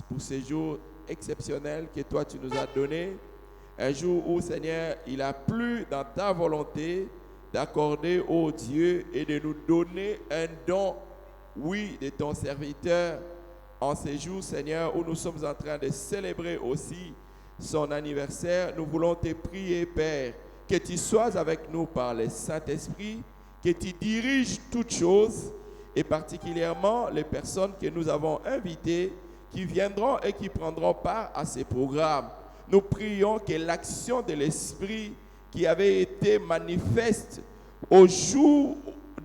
pour ces jours exceptionnels que toi tu nous as donnés. Un jour où, Seigneur, il a plu dans ta volonté d'accorder au Dieu et de nous donner un don, oui, de ton serviteur. En ces jours, Seigneur, où nous sommes en train de célébrer aussi son anniversaire, nous voulons te prier, Père, que tu sois avec nous par le Saint-Esprit, que tu diriges toutes choses, et particulièrement les personnes que nous avons invitées, qui viendront et qui prendront part à ces programmes. Nous prions que l'action de l'Esprit qui avait été manifeste au jour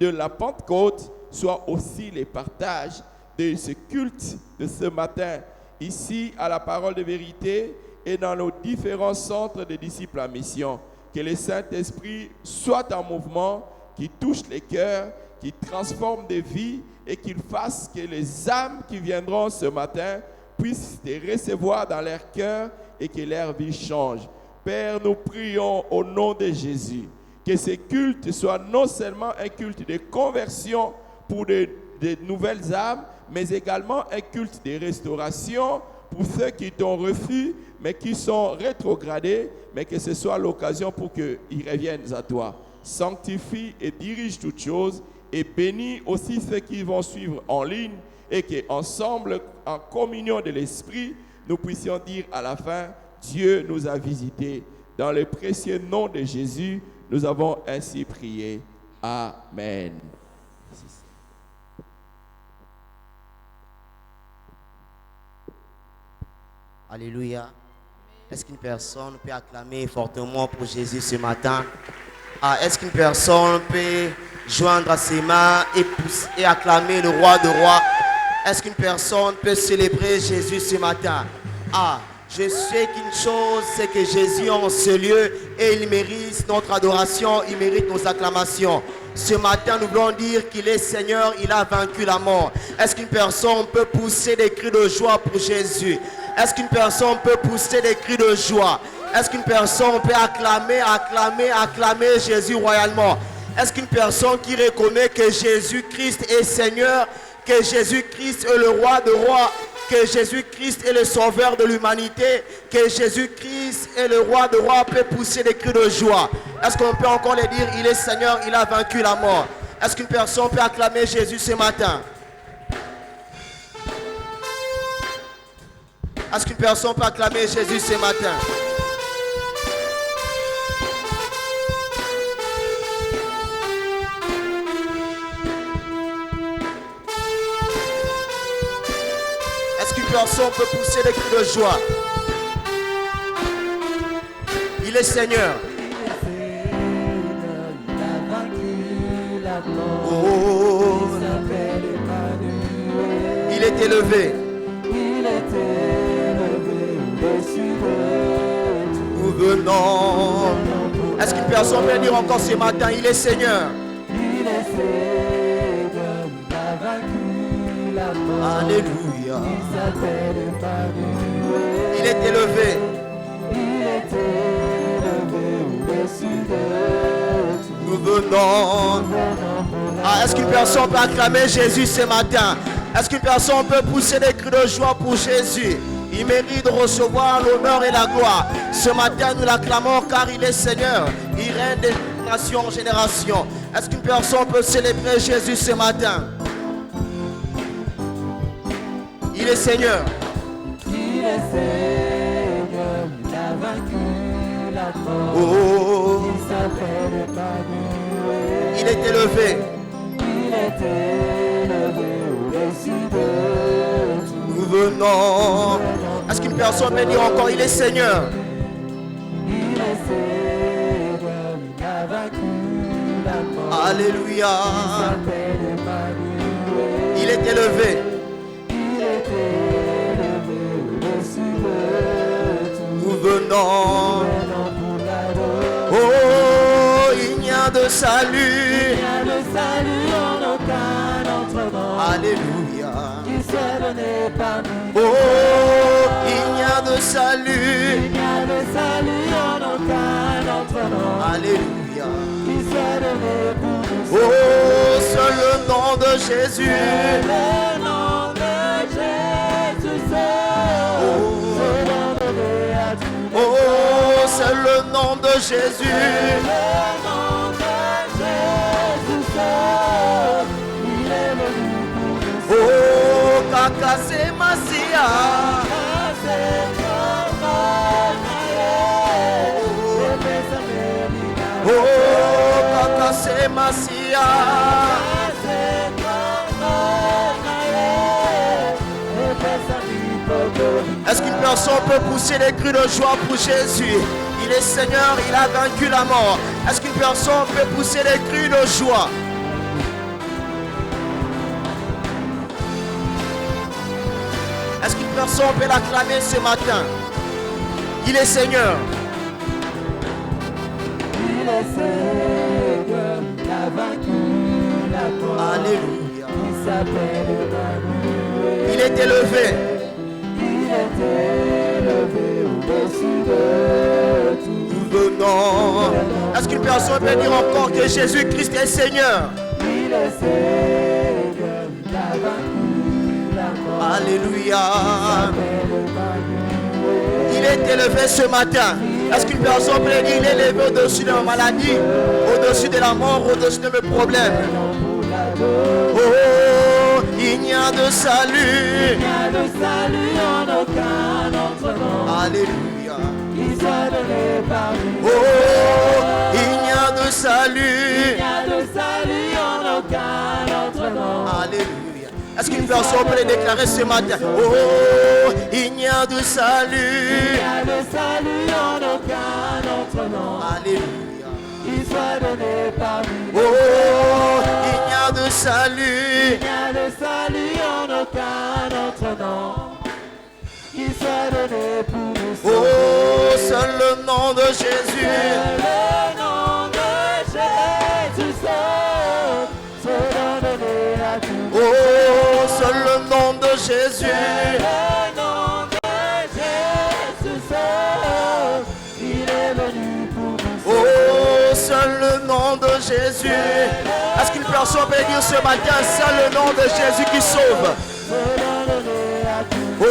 de la Pentecôte soit aussi le partage de ce culte de ce matin, ici à la Parole de Vérité et dans nos différents centres de disciples à mission. Que le Saint-Esprit soit en mouvement, qui touche les cœurs, qui transforme des vies et qu'il fasse que les âmes qui viendront ce matin puissent te recevoir dans leur cœur et que leur vie change. Père, nous prions au nom de Jésus que ce culte soit non seulement un culte de conversion pour de nouvelles âmes, mais également un culte de restauration pour ceux qui t'ont reçu, mais qui sont rétrogradés, mais que ce soit l'occasion pour qu'ils reviennent à toi. Sanctifie et dirige toutes choses et bénis aussi ceux qui vont suivre en ligne et qu'ensemble, en communion de l'Esprit, nous puissions dire à la fin, Dieu nous a visités. Dans le précieux nom de Jésus, nous avons ainsi prié. Amen. Alléluia. Est-ce qu'une personne peut acclamer fortement pour Jésus ce matin? Est-ce qu'une personne peut joindre à ses mains et acclamer le roi de rois? Est-ce qu'une personne peut célébrer Jésus ce matin? Je sais qu'une chose, c'est que Jésus est en ce lieu et il mérite notre adoration, il mérite nos acclamations. Ce matin, nous voulons dire qu'il est Seigneur, il a vaincu la mort. Est-ce qu'une personne peut pousser des cris de joie pour Jésus? Est-ce qu'une personne peut pousser des cris de joie? Est-ce qu'une personne peut acclamer Jésus royalement? Est-ce qu'une personne qui reconnaît que Jésus-Christ est Seigneur, que Jésus-Christ est le roi de rois, que Jésus-Christ est le sauveur de l'humanité, que Jésus-Christ est le roi de rois, peut pousser des cris de joie? Est-ce qu'on peut encore le dire, il est Seigneur, il a vaincu la mort? Est-ce qu'une personne peut acclamer Jésus ce matin? Est-ce qu'une personne peut acclamer Jésus ce matin? Est-ce qu'une personne peut pousser des cris de joie? Il est Seigneur. Oh, il est élevé. Nous venons. Est-ce qu'une personne peut dire encore ce matin, il est Seigneur? Il est Seigneur, il a vaincu la mort. Alléluia. Il est élevé. Nous venons. Est-ce qu'une personne peut acclamer Jésus ce matin? Est-ce qu'une personne peut pousser des cris de joie pour Jésus? Il mérite de recevoir l'honneur et la gloire. Ce matin, nous l'acclamons car il est Seigneur. Il règne de génération en génération. Est-ce qu'une personne peut célébrer Jésus ce matin? Il est Seigneur. Il est Seigneur. Il a vaincu la mort. Oh. Il s'appelle Emmanuel. Il est élevé. Il est élevé au-dessus de tout. Nous venons. Est-ce qu'une personne peut dire encore, il est Seigneur? Il est Seigneur, il a vaincu la mort. Alléluia. Il est élevé. Il est élevé au-dessus de tout. Nous venons. Oh, il n'y a de salut. Il n'y a de salut en aucun autre nom. Alléluia. Oh, il n'y a de salut. Il n'y a de salut en aucun autre nom. Alléluia. Oh, seul le nom de Jésus. Le nom de Jésus seul. de Jésus. Le nom de Jésus sauve. Il est venu pour nous sauver. Oh, Kaka c'est Massia. Oh, Kaka c'est Massia. Est-ce qu'une personne peut pousser des cris de joie pour Jésus? Il est Seigneur, il a vaincu la mort. Est-ce qu'une personne peut pousser des cris de joie? Est-ce qu'une personne peut l'acclamer ce matin? Il est Seigneur. Il est Seigneur, il a vaincu la mort. Alléluia. Il s'appelle Emmanuel. Il est élevé. Il est élevé au-dessus de tout. Le nom. Est-ce qu'une personne peut dire encore que Jésus-Christ est Seigneur? Il est Seigneur, il a vaincu la mort. Alléluia. Il s'appelle Emmanuel. Il est élevé ce matin. Est-ce qu'une personne peut dire il est élevé au-dessus de ma maladie, au-dessus de la mort, au-dessus de mes problèmes? Oh, il n'y a de salut. Il n'y a de salut en aucun autre nom. Alléluia. Qui soit donné par lui. Oh, il n'y a de Il salut. n'y a de salut en aucun autre nom. Alléluia. Est-ce qu'une personne peut le déclarer ce matin? Oh, il n'y a de salut. Il n'y a de salut en aucun autre nom. Alléluia. Qui soit donné par lui. Oh, il n'y a de salut. Il n'y a de salut en aucun autre nom. Qui soit donné pour nous sauver. Oh, seul le nom de Jésus. Le nom de Jésus sauve. Ce nom donné à tous. Oh, seul le nom de Jésus. Le nom de Jésus sauve. Il est venu pour nous sauver. Oh, seul le nom de Jésus. Est-ce qu'une personne peut dire ce matin, seul le nom de Jésus qui sauve? Ce nom donné à tous. Oh,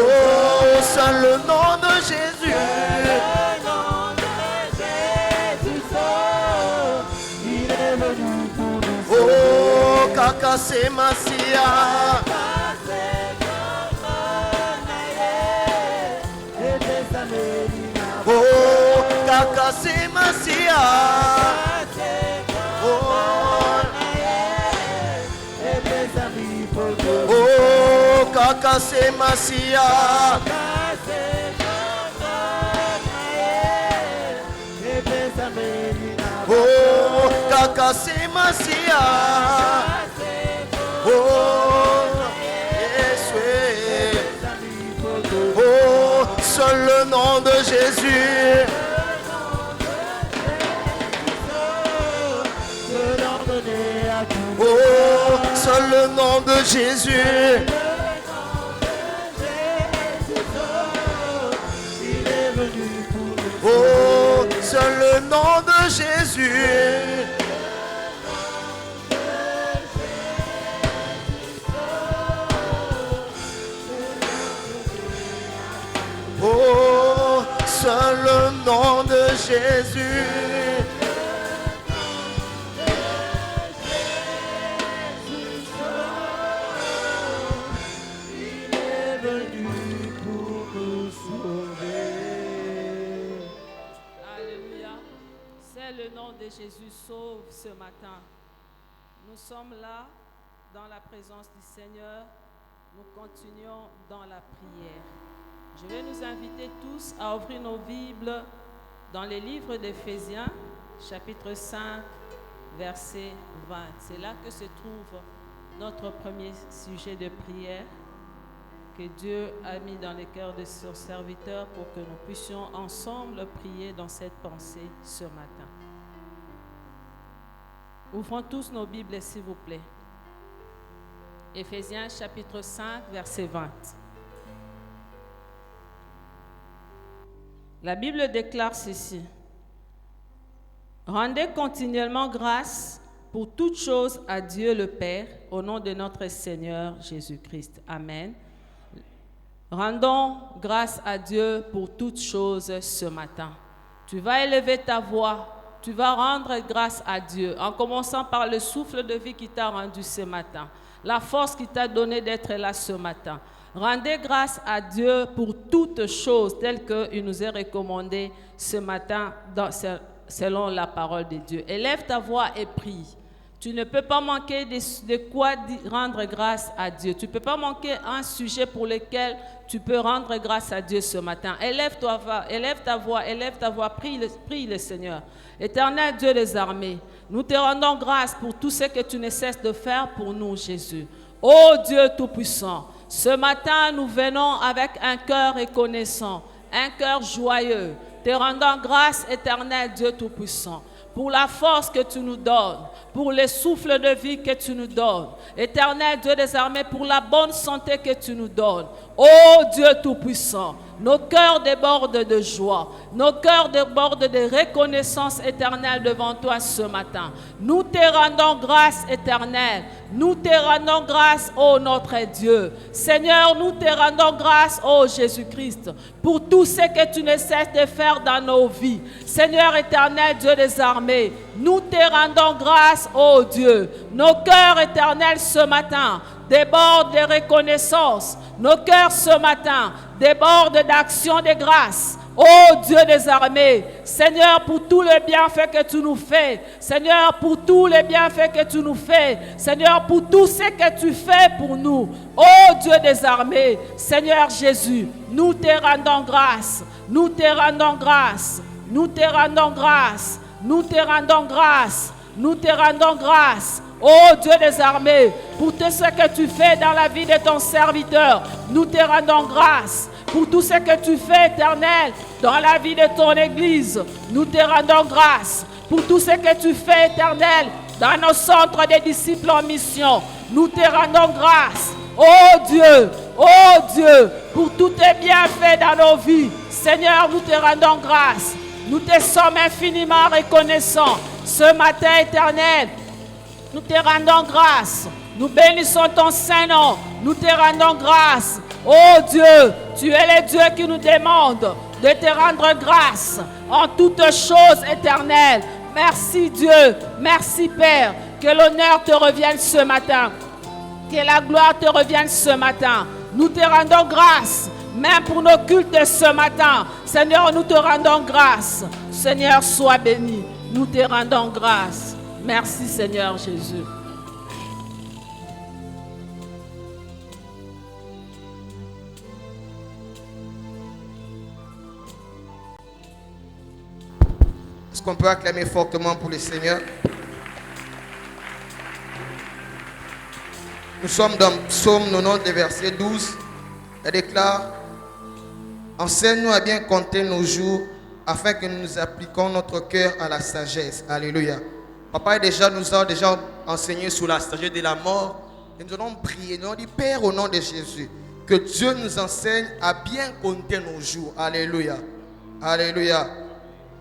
seul le nom de Jésus. Le nom de Jésus sauve. Il est venu pour nous sauver. Oh, Kaka c'est Massia. Oh, Kaka c'est Massia. Oh, Kaka c'est Massia. Oh, Kaka c'est Massia. Oh, Yeshua. Oh, seul le nom de Jésus. Oh, seul le nom de Jésus. Oh, seul le nom de Jésus. Oh, seul le nom de Jésus. Le nom de Jésus sauve ce matin. Nous sommes là dans la présence du Seigneur. Nous continuons dans la prière. Je vais nous inviter tous à ouvrir nos Bibles dans les livres d'Éphésiens, chapitre 5, verset 20. C'est là que se trouve notre premier sujet de prière que Dieu a mis dans les cœurs de ses serviteurs pour que nous puissions ensemble prier dans cette pensée ce matin. Ouvrons tous nos Bibles, s'il vous plaît. Éphésiens chapitre 5, verset 20. La Bible déclare ceci. Rendez continuellement grâce pour toutes choses à Dieu le Père, au nom de notre Seigneur Jésus-Christ. Amen. Rendons grâce à Dieu pour toutes choses ce matin. Tu vas élever ta voix. Tu vas rendre grâce à Dieu en commençant par le souffle de vie qui t'a rendu ce matin, la force qui t'a donné d'être là ce matin. Rendez grâce à Dieu pour toutes choses telles qu'il nous est recommandé ce matin selon la parole de Dieu. Élève ta voix et prie. Tu ne peux pas manquer de quoi rendre grâce à Dieu. Tu ne peux pas manquer un sujet pour lequel tu peux rendre grâce à Dieu ce matin. Élève ta voix, prie le Seigneur. Éternel Dieu des armées, nous te rendons grâce pour tout ce que tu ne cesses de faire pour nous, Jésus. Ô Dieu Tout-Puissant, ce matin nous venons avec un cœur reconnaissant, un cœur joyeux, te rendant grâce, éternel Dieu Tout-Puissant, pour la force que tu nous donnes, pour le souffle de vie que tu nous donnes. Éternel Dieu des armées, pour la bonne santé que tu nous donnes. Ô Dieu Tout-Puissant, nos cœurs débordent de joie, nos cœurs débordent de reconnaissance éternelle devant toi ce matin. Nous te rendons grâce éternelle, nous te rendons grâce, ô notre Dieu. Seigneur, nous te rendons grâce, ô Jésus-Christ, pour tout ce que tu ne cesses de faire dans nos vies. Seigneur éternel, Dieu des armées, nous te rendons grâce, ô Dieu. Nos cœurs éternels ce matin débordent de reconnaissance. Nos cœurs ce matin débordent d'action de grâce. Ô Dieu des armées, Seigneur, pour tous les bienfaits que tu nous fais, Seigneur, pour tous les bienfaits que tu nous fais, Seigneur, pour tout ce que tu fais pour nous, ô Dieu des armées, Seigneur Jésus, nous te rendons grâce, nous te rendons grâce, nous te rendons grâce, nous te rendons grâce, nous te rendons grâce. Ô Dieu des armées, pour tout ce que tu fais dans la vie de ton serviteur, nous te rendons grâce. Pour tout ce que tu fais, éternel, dans la vie de ton Église, nous te rendons grâce. Pour tout ce que tu fais, éternel, dans nos centres de disciples en mission, nous te rendons grâce. Oh Dieu, pour tous tes bienfaits dans nos vies, Seigneur, nous te rendons grâce. Nous te sommes infiniment reconnaissants. Ce matin, éternel, nous te rendons grâce. Nous bénissons ton Saint-Nom. Nous te rendons grâce. Oh Dieu, tu es le Dieu qui nous demande de te rendre grâce en toutes choses éternelles. Merci Dieu. Merci Père. Que l'honneur te revienne ce matin. Que la gloire te revienne ce matin. Nous te rendons grâce. Même pour nos cultes de ce matin. Seigneur, nous te rendons grâce. Seigneur, sois béni. Nous te rendons grâce. Merci Seigneur Jésus. Est-ce qu'on peut acclamer fortement pour le Seigneur? Nous sommes dans Psaume 90, verset 12. Elle déclare: enseigne-nous à bien compter nos jours, afin que nous appliquions notre cœur à la sagesse. Alléluia. Papa nous a déjà enseigné sur la sagesse de la mort. Et nous allons prier. Nous allons dire: Père, au nom de Jésus, que Dieu nous enseigne à bien compter nos jours. Alléluia. Alléluia.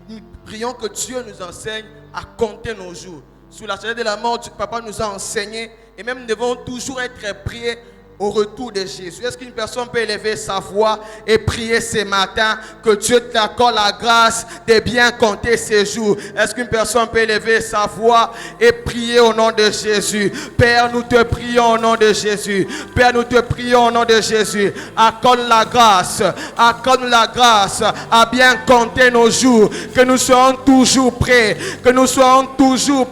Nous prions que Dieu nous enseigne à compter nos jours. Sur la sagesse de la mort, Papa nous a enseigné. Et même nous devons toujours être priés au retour de Jésus. Est-ce qu'une personne peut élever sa voix et prier ce matin que Dieu t'accorde la grâce de bien compter ses jours? Est-ce qu'une personne peut élever sa voix et prier au nom de Jésus? Père, nous te prions au nom de Jésus. Père, nous te prions au nom de Jésus. Accorde la grâce à bien compter nos jours, que nous soyons toujours prêts, que nous soyons toujours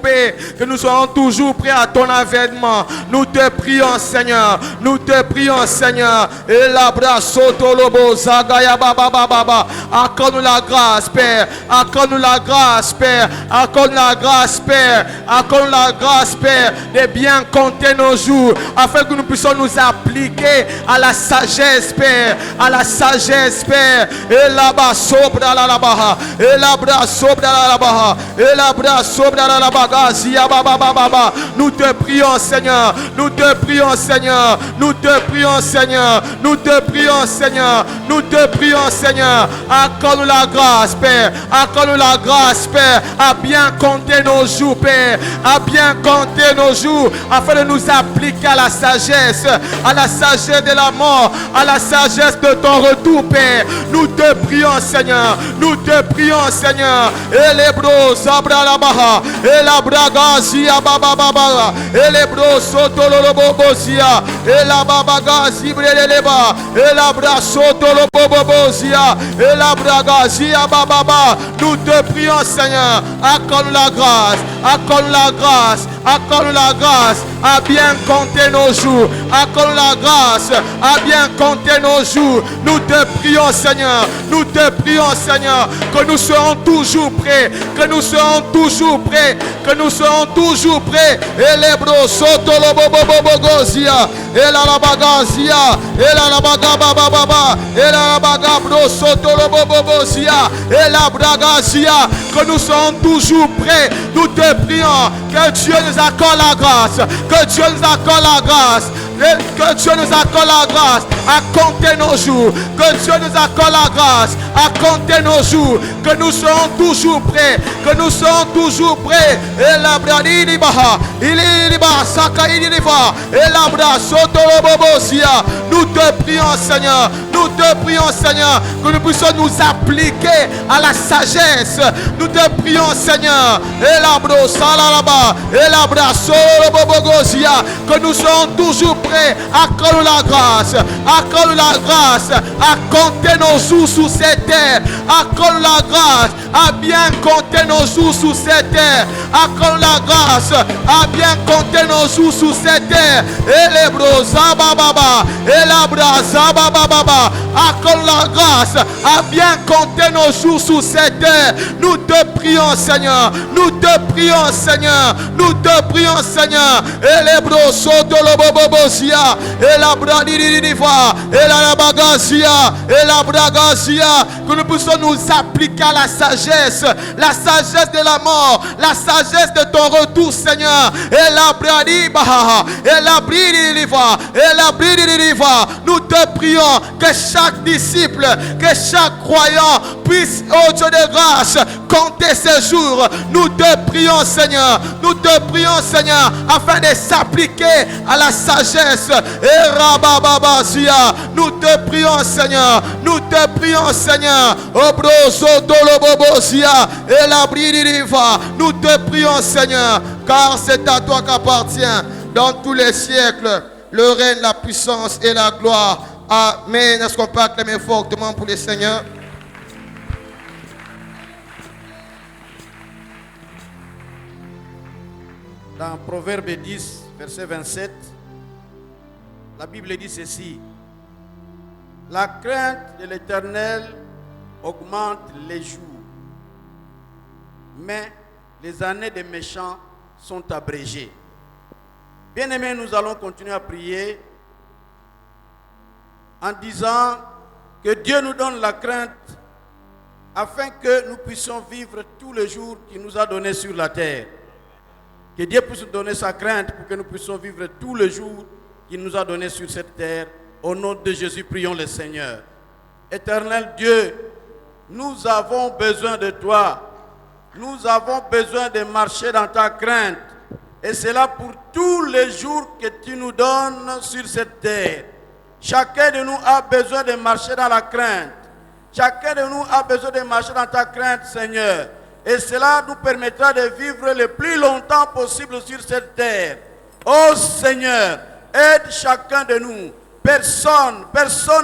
prêts à ton avènement. Nous te prions, Seigneur. Nous te prions, Seigneur. Et la brasotolobo zagaya baba baba. Accorde-nous la grâce, Père. Accorde-nous la grâce, Père. Accorde-nous la grâce, Père. Accorde-nous la grâce, Père, de bien compter nos jours, afin que nous puissions nous appliquer à la sagesse, Père. À la sagesse, Père. Et la basobra la baha. Et la brasobra la baha. Et la brasobra la baga zia baba baba. Nous te prions, Seigneur. Nous te prions, Seigneur. Nous te prions, Seigneur. Nous te prions, Seigneur. Nous te prions, Seigneur. Accorde-nous la grâce, Père. Accorde-nous la grâce, Père, à bien compter nos jours, Père. À bien compter nos jours, afin de nous appliquer à la sagesse de la mort, à la sagesse de ton retour, Père. Nous te prions, Seigneur. Nous te prions, Seigneur. Et les bros, sabra la baha. Et la braga, zia baba baba. Et les bros, soto lo bobo zia. Et la babaga, zibre le ba. Et la bra, soto lo bobo zia. Et la braga, zia baba. Nous te prions, Seigneur. Accorde la grâce. Accorde la grâce. Accorde la grâce à bien compter nos jours. Accorde la grâce à bien compter nos jours. Nous te prions, Seigneur. Nous te prions, Seigneur, que nous serons toujours prêts. Que nous serons toujours prêts. Que nous serons toujours prêts. Et les bros soto lo bobo gozia. Et la bagazia. Et la baga baba baba. Et la baga bro soto lo bobo zia. Et la bragazia. Que nous serons toujours prêts. Nous te prions que Dieu nous accorde la grâce. Que Dieu nous accorde la grâce. Que Dieu nous accorde la grâce à compter nos jours. Que Dieu nous accorde la grâce à compter nos jours. Que nous serons toujours prêts. Que nous serons toujours prêts. Et la bradi baha. Il va saka il va. Et la bra soto bobosia. Nous te prions, Seigneur. Nous te prions, Seigneur, que nous puissions nous appliquer à la sagesse. Nous te prions, Seigneur. Et la bro salalaba. Et la bra solo bobogosia. Que nous serons toujours prêts. Accorde la grâce. Accorde la grâce à compter nos jours sous cette terre. Accorde la grâce à bien compter nos jours sous cette terre. Accorde la grâce à bien compter nos jours sous cette terre. Et les bros zabababa. Et la bra zabababa. Accorde la grâce à bien compter nos jours sous cette terre. Nous te prions, Seigneur. Nous te prions, Seigneur. Nous te prions, Seigneur. Et les bros soto lo bobosia. Et la bradidiva. Et la bagazia. Et la bragazia. Que nous puissions nous appliquer à la sagesse. La sagesse de la mort. La sagesse de ton retour, Seigneur. Et la bradiba. Et la brididiva. Et la brididiva. Nous te prions que chaque disciple, que chaque croyant puisse, oh Dieu de grâce, compter ses jours. Nous te prions, Seigneur. Nous te prions, Seigneur, afin de s'appliquer à la sagesse. Et rabababazia. Nous te prions, Seigneur. Nous te prions, Seigneur. Obroso dolobobozia. Et la bridiva. Nous te prions, Seigneur, car c'est à toi qu'appartient dans tous les siècles le règne, la puissance et la gloire. Amen. Est-ce qu'on peut acclamer fortement pour le Seigneur? Dans Proverbe 10, verset 27, la Bible dit ceci: la crainte de l'Éternel augmente les jours, mais les années des méchants sont abrégées. Bien-aimés, nous allons continuer à prier en disant que Dieu nous donne la crainte afin que nous puissions vivre tous les jours qu'il nous a donnés sur la terre. Que Dieu puisse nous donner sa crainte pour que nous puissions vivre tous les jours qu'il nous a donnés sur cette terre. Au nom de Jésus, prions le Seigneur. Éternel Dieu, nous avons besoin de toi. Nous avons besoin de marcher dans ta crainte. Et c'est là pour tous les jours que tu nous donnes sur cette terre. Chacun de nous a besoin de marcher dans la crainte. Chacun de nous a besoin de marcher dans ta crainte, Seigneur. Et cela nous permettra de vivre le plus longtemps possible sur cette terre. Oh Seigneur, aide chacun de nous. Personne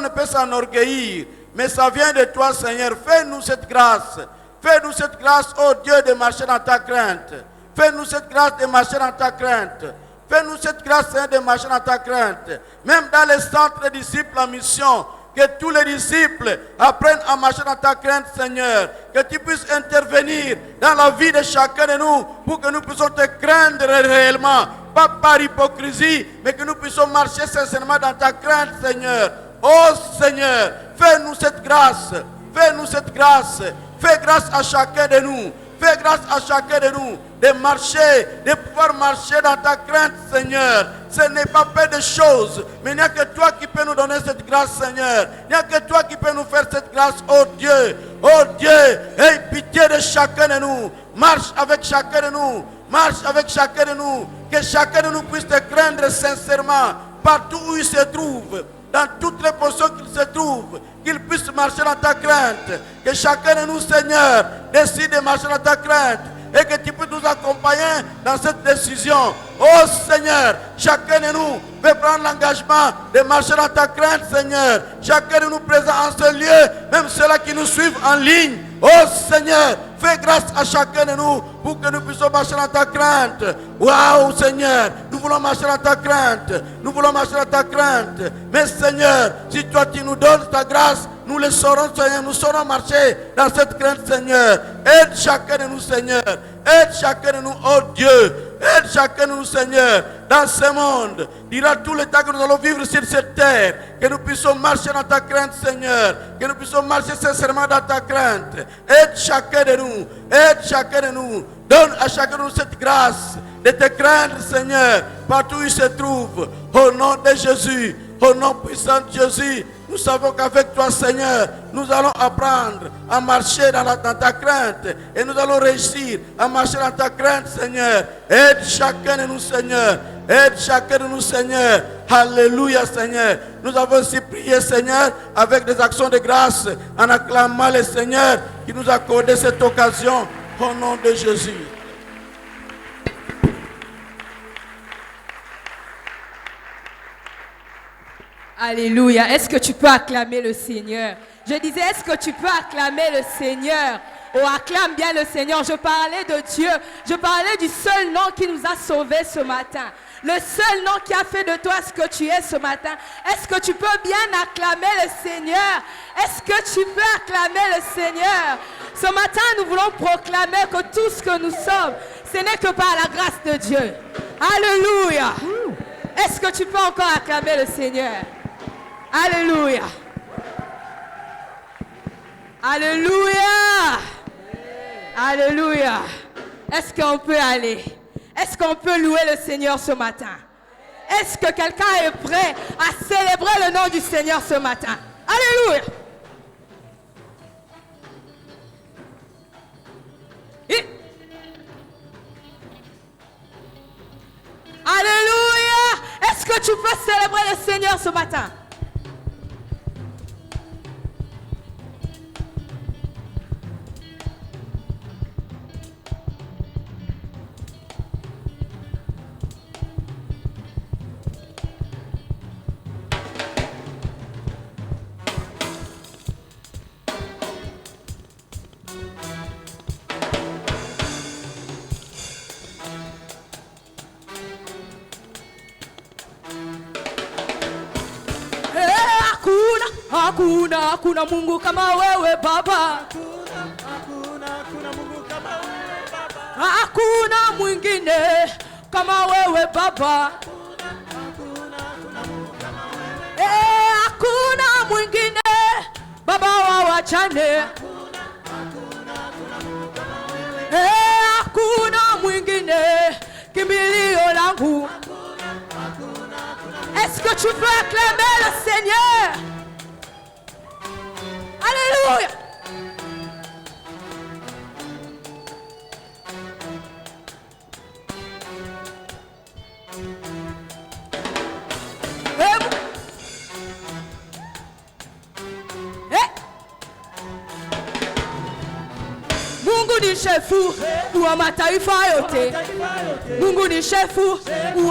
ne peut s'enorgueillir. Mais ça vient de toi, Seigneur. Fais-nous cette grâce. Fais-nous cette grâce, oh Dieu, de marcher dans ta crainte. Fais-nous cette grâce de marcher dans ta crainte. Fais-nous cette grâce, Seigneur, de marcher dans ta crainte. Même dans les centres de disciples en mission, que tous les disciples apprennent à marcher dans ta crainte, Seigneur. Que tu puisses intervenir dans la vie de chacun de nous pour que nous puissions te craindre réellement. Pas par hypocrisie, mais que nous puissions marcher sincèrement dans ta crainte, Seigneur. Oh Seigneur, fais-nous cette grâce. Fais-nous cette grâce. Fais grâce à chacun de nous. Fais grâce à chacun de nous de marcher, de pouvoir marcher dans ta crainte, Seigneur. Ce n'est pas peu de choses, mais il n'y a que toi qui peux nous donner cette grâce, Seigneur. Il n'y a que toi qui peux nous faire cette grâce, oh Dieu. Oh Dieu, aie pitié de chacun de nous. Marche avec chacun de nous. Marche avec chacun de nous. Que chacun de nous puisse te craindre sincèrement, partout où il se trouve, dans toutes les positions qu'il se trouve, qu'il puisse marcher dans ta crainte. Que chacun de nous, Seigneur, décide de marcher dans ta crainte. Et que tu peux nous accompagner dans cette décision. Oh Seigneur, chacun de nous veut prendre l'engagement de marcher dans ta crainte, Seigneur. Chacun de nous présent en ce lieu, même ceux-là qui nous suivent en ligne. Oh Seigneur, fais grâce à chacun de nous pour que nous puissions marcher dans ta crainte. Waouh Seigneur, nous voulons marcher dans ta crainte. Nous voulons marcher dans ta crainte. Mais Seigneur, si toi tu nous donnes ta grâce, nous le saurons, Seigneur. Nous saurons marcher dans cette crainte, Seigneur. Aide chacun de nous, Seigneur. Aide chacun de nous, oh Dieu. Aide chacun de nous, Seigneur, dans ce monde. Durant tout le temps que nous allons vivre sur cette terre, que nous puissions marcher dans ta crainte, Seigneur. Que nous puissions marcher sincèrement dans ta crainte. Aide chacun de nous. Aide chacun de nous. Donne à chacun de nous cette grâce de te craindre, Seigneur, partout où il se trouve. Au nom de Jésus, au nom puissant de Jésus, nous savons qu'avec toi, Seigneur, nous allons apprendre à marcher dans ta crainte. Et nous allons réussir à marcher dans ta crainte, Seigneur. Aide chacun de nous, Seigneur. Aide chacun de nous, Seigneur. Alléluia, Seigneur. Nous avons aussi prié, Seigneur, avec des actions de grâce, en acclamant le Seigneur qui nous a accordé cette occasion. Au nom de Jésus. Alléluia. Est-ce que tu peux acclamer le Seigneur? Je disais, est-ce que tu peux acclamer le Seigneur? Oh, acclame bien le Seigneur. Je parlais de Dieu. Je parlais du seul nom qui nous a sauvés ce matin. Le seul nom qui a fait de toi ce que tu es ce matin. Est-ce que tu peux bien acclamer le Seigneur? Est-ce que tu peux acclamer le Seigneur? Ce matin, nous voulons proclamer que tout ce que nous sommes, ce n'est que par la grâce de Dieu. Alléluia. Est-ce que tu peux encore acclamer le Seigneur? Alléluia. Alléluia. Alléluia. Est-ce qu'on peut aller? Est-ce qu'on peut louer le Seigneur ce matin? Est-ce que quelqu'un est prêt à célébrer le nom du Seigneur ce matin? Alléluia. Alléluia. Est-ce que tu peux célébrer le Seigneur ce matin? Hakuna Mungu kama wewe Baba. Hakuna mwingine kama wewe Baba. Hakuna mwingine Baba wa wajane. Hakuna mwingine kimbilio langu. Est-ce que tu peux acclamer le Seigneur? Alléluia. Mungu ni shefu wa mataifa yote. Mungu ni shefu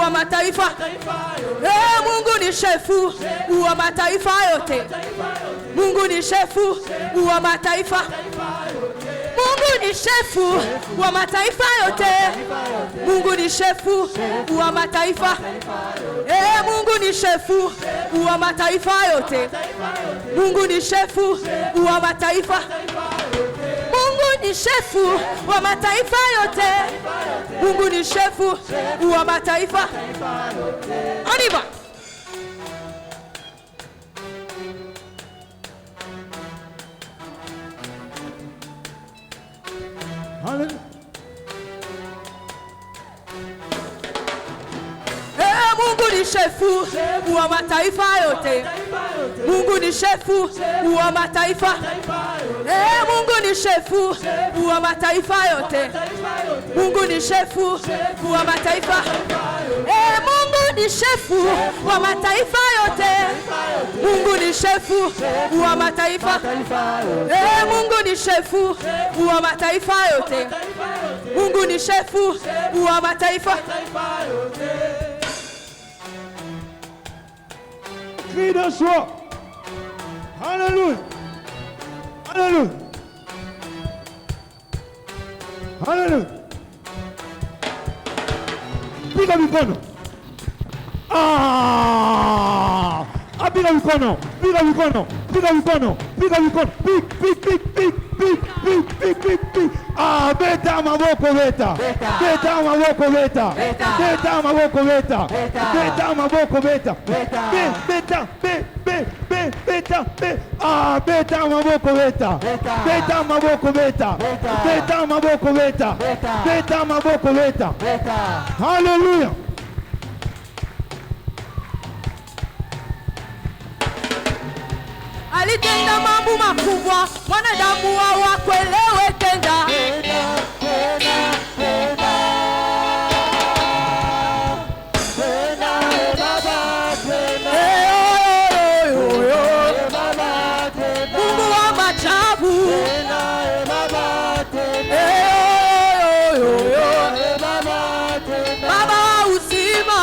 wa mataifa. Mungu ni shefu wa mataifa yote. Mungu ni shefu wa mataifa. Mungu ni shefu wa mataifa yote. Mungu ni shefu wa mataifa. Mungu ni shefu wa mataifa yote. Mungu ni shefu wa mataifa. Mungu ni shefu wa mataifa yote. Mungu ni shefu wa mataifa. On y va. Hallelujah. Mungu ni shefu wa mataifa yote. Mungu ni shefu wa mataifa. Mungu ni shefu wa mataifa yote. Mungu ni shefu wa mataifa. Mungu ni shefu wa mataifa yote. Mungu ni shefu wa mataifa. Mungu ni shefu wa mataifa yote. Mungu ni shefu wa mataifa. Crie de joie. Alléluia. Alléluia. Alléluia. Piga mikono. Piga mikono. Piga mikono. Piga mikono. Piga mikono. Pig. Beta maboko beta. Beta maboko beta. Beta maboko beta. Beta maboko beta. Beta. Beta. Beta maboko beta. Beta maboko beta. Beta maboko beta. Beta maboko beta. Hallelujah. Alitenda mambo makubwa, mwanadamu hawakuelewe tenda. Mungu wa maajabu. Baba wa uzima.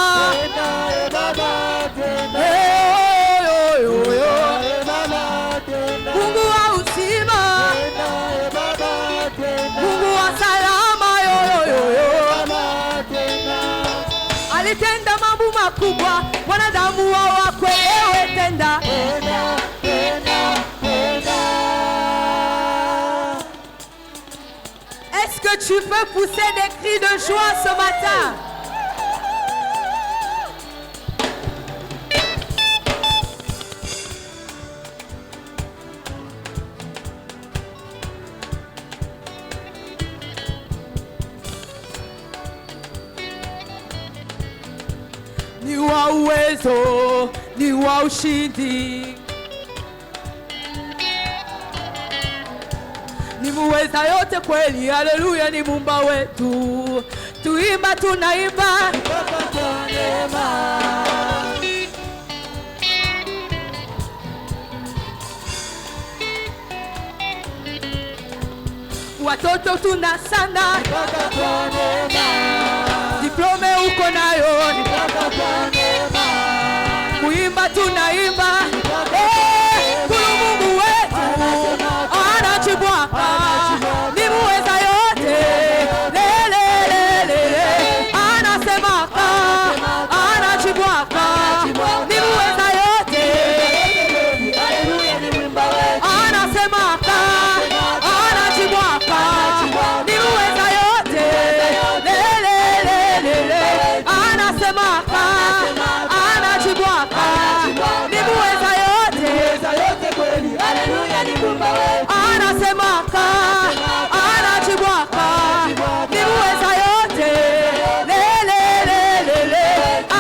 Mungu wa uzima. Mungu wa salama. Alitenda mambo makubwa, wanadamu hawakuelewe tenda. Est-ce que tu peux pousser des cris de joie ce matin? Ni wa uwezo, ni wa ushindi, ni muweza yote kweli. Haleluya, ni Muumba wetu. Tuimba, tunaimba watoto tunasana, diplome uko nayo, kuimba tunaimba. Kulu Mungu wetu anachibwaka, ni muweza yote. Anasemaka, anachibwaka, ni muweza yote. Anasemaka, anachibwaka, ni muweza yote. Anasemaka, anachibwaka, ni muweza yote. Anasemaka, anachibwaka, ni muweza yote.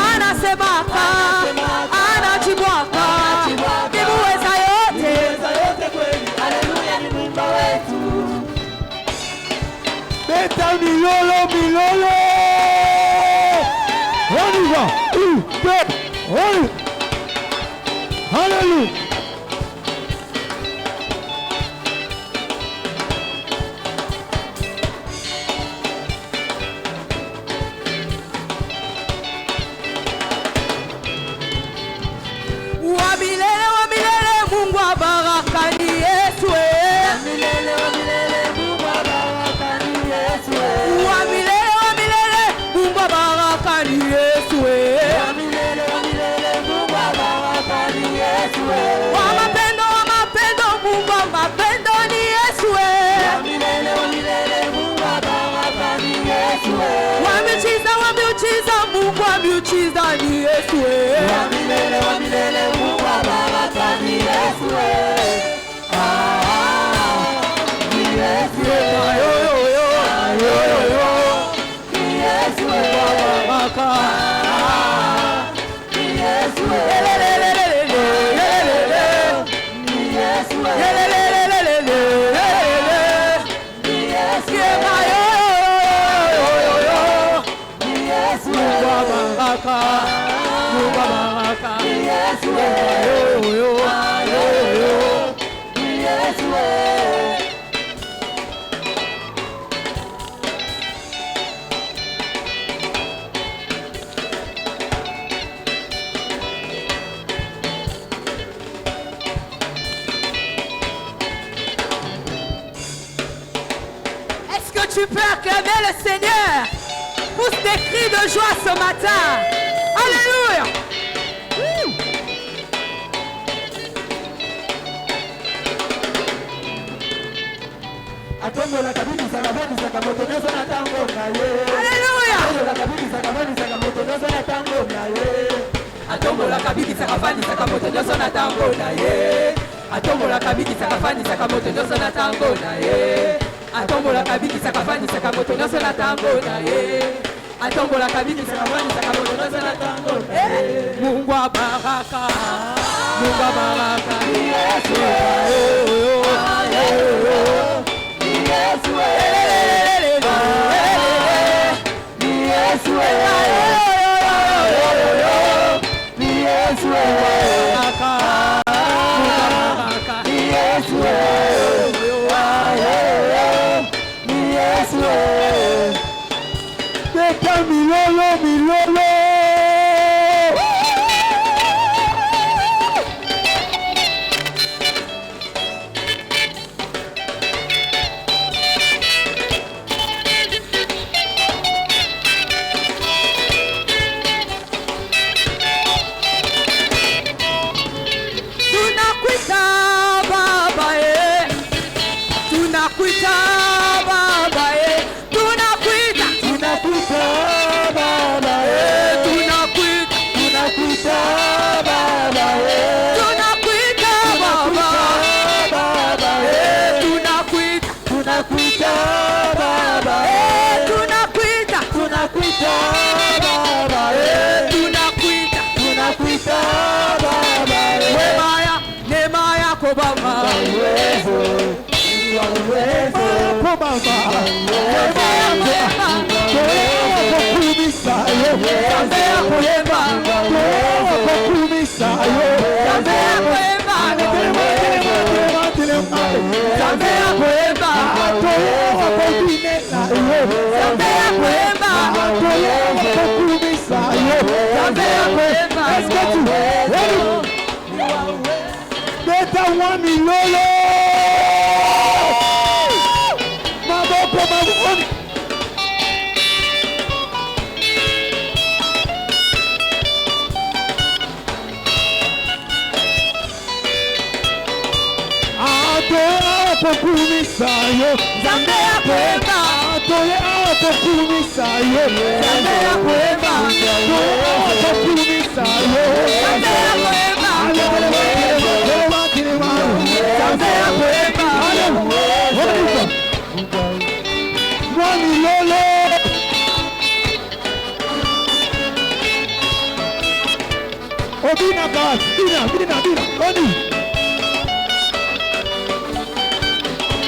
Anasemaka, anachibwaka, ni muweza yote. Beta milolo. On y va. Hallelujah. Wa milele Mungu wa baraka ni Yesu. Wa milele Mungu wa baraka ni Yesu. Wa milele Mungu wa baraka ni Yesu. tu peux acclamer le Seigneur. Pousse des cris de joie ce matin. Alléluia. Alléluia. Atombola kabiki sakafani sakamoto nyoso na tango na ye. Atombola kabiki sakafani sakamoto nyoso na tango na ye. Atombola kabiki sakafani sakamoto nyoso na tango na ye. Atombola kabiki sakafani sakamoto nyoso na tango na ye. Mungu wa baraka, Mungu wa baraka, Yesu, Yesu, Yesu,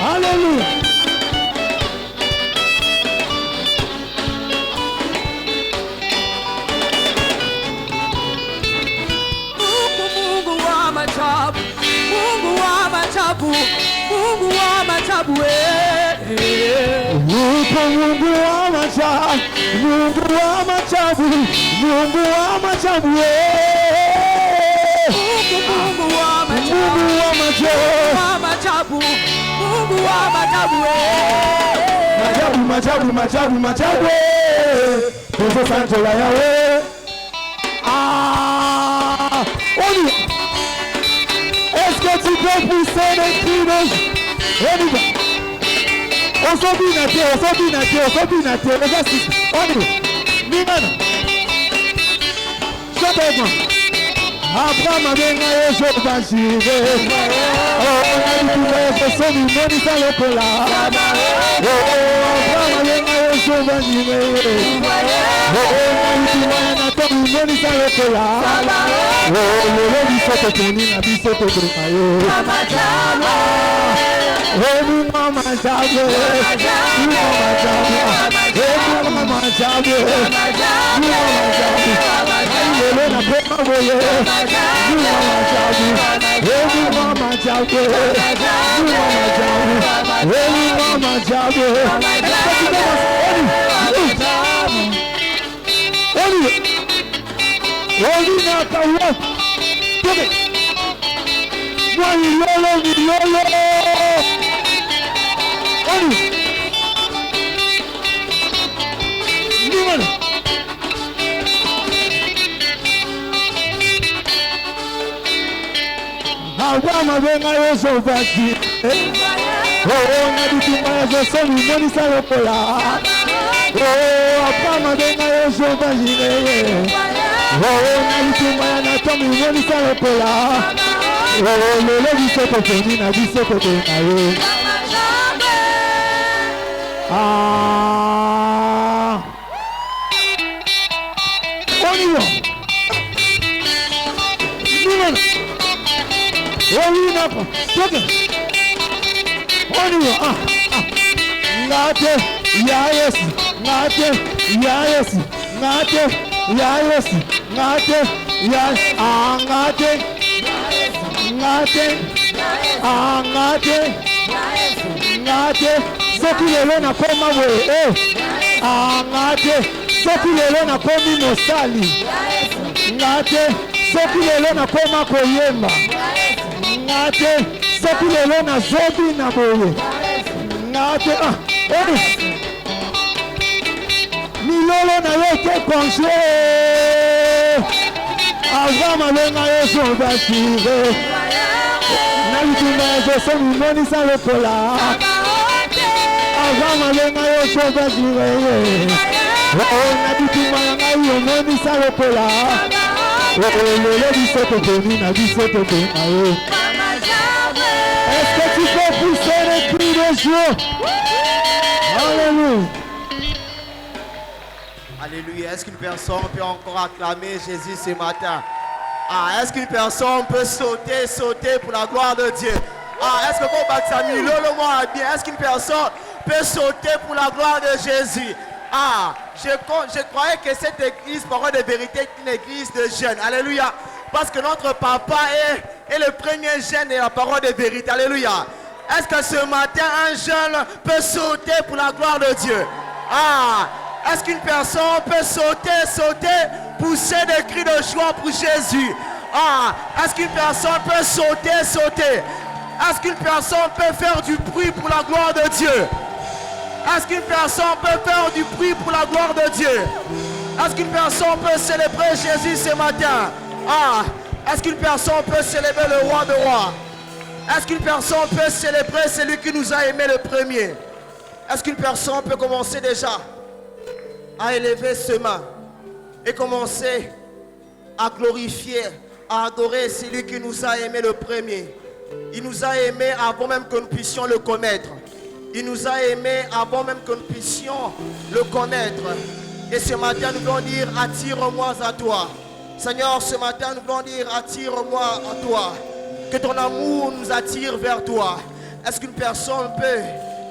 Hallelujah. Mungu wa maajabu, Mungu wa maajabu, Mungu wa maajabu, Mungu wa maajabu, Mungu wa maajabu, maajabu, maajabu, maajabu, Mungu santo la Yahweh. Est-ce que tu peux pousser les cris de on y va. On s'en vient à terre, on s'en vient à terre, on s'en vient à terre. Les assises, on y va. Nimana. Chantez-moi. Abraham a bien gagné, je vais girer. Oh, on a dit tout le monde, c'est son numéro, il s'en est là. Oh, Abraham a bien gagné, je vais girer. Oh, on a dit tout le monde, c'est son numéro, il s'en est là. Oh, le bisoto toni na bisoto brimayo. Oh, mama jabe, mama jabe, oh, mama jabe, mama jabe. Ayele na pema boye, mama jabe, oh, mama jabe, mama jabe, oh, mama jabe. Olina kawo, tobe. Wani lolo, Oli. Abraham abenga Yesu basi. Oh, na bitumba ya Yesu monisa lokola. Oh, Abraham abenga Yesu basi. Oh, na bitumba ya Nathan monisa lokola. Oh, lelo biso tokeni na biso tokenga yo. Ah. On y va. Oh oui, d'accord. On y va. Ngate, ya yes. Ngate, ya yes. Ngate, ya yes. Ngate, ya ngate. Ngate, ngate. Ngate, soki lelo na koma boye. Ngate, soki lelo na komi mosali. Ngate, soki lelo na koma koyemba. Ngate, soki lelo na zobi na boye. Ngate, milolo na yo te konje. Abraham abenga Yesu basi. Na bitumba ya Yesu monisa lokola. Abraham abenga Yesu basi. Na bitumba ya ngai monisa lokola. Lelo biso tokeni na biso tokenga yo. Est-ce que tu peux pousser les cris de joie? Alléluia. Alléluia. Est-ce qu'une personne peut encore acclamer Jésus ce matin? Ah, est-ce qu'une personne peut sauter pour la gloire de Dieu? Ah, est-ce que vous bâtissez le bien? Est-ce qu'une personne peut sauter pour la gloire de Jésus? Ah, je croyais que cette église, parole de vérité, est une église de jeunes. Alléluia. Parce que notre papa est le premier jeune de la parole de vérité. Alléluia. Est-ce que ce matin, un jeune peut sauter pour la gloire de Dieu? Ah, est-ce qu'une personne peut sauter, pousser des cris de joie pour Jésus? Ah, est-ce qu'une personne peut sauter? Est-ce qu'une personne peut faire du bruit pour la gloire de Dieu? Est-ce qu'une personne peut faire du bruit pour la gloire de Dieu? Est-ce qu'une personne peut célébrer Jésus ce matin? Ah, est-ce qu'une personne peut célébrer le roi de rois? Est-ce qu'une personne peut célébrer celui qui nous a aimé le premier? Est-ce qu'une personne peut commencer déjà à élever ses mains et commencer à glorifier, à adorer celui qui nous a aimé le premier? Il nous a aimés avant même que nous puissions le connaître. Il nous a aimés avant même que nous puissions le connaître. Et ce matin, nous voulons dire, attire-moi à toi. Seigneur, ce matin, nous voulons dire, attire-moi à toi. Que ton amour nous attire vers toi. Est-ce qu'une personne peut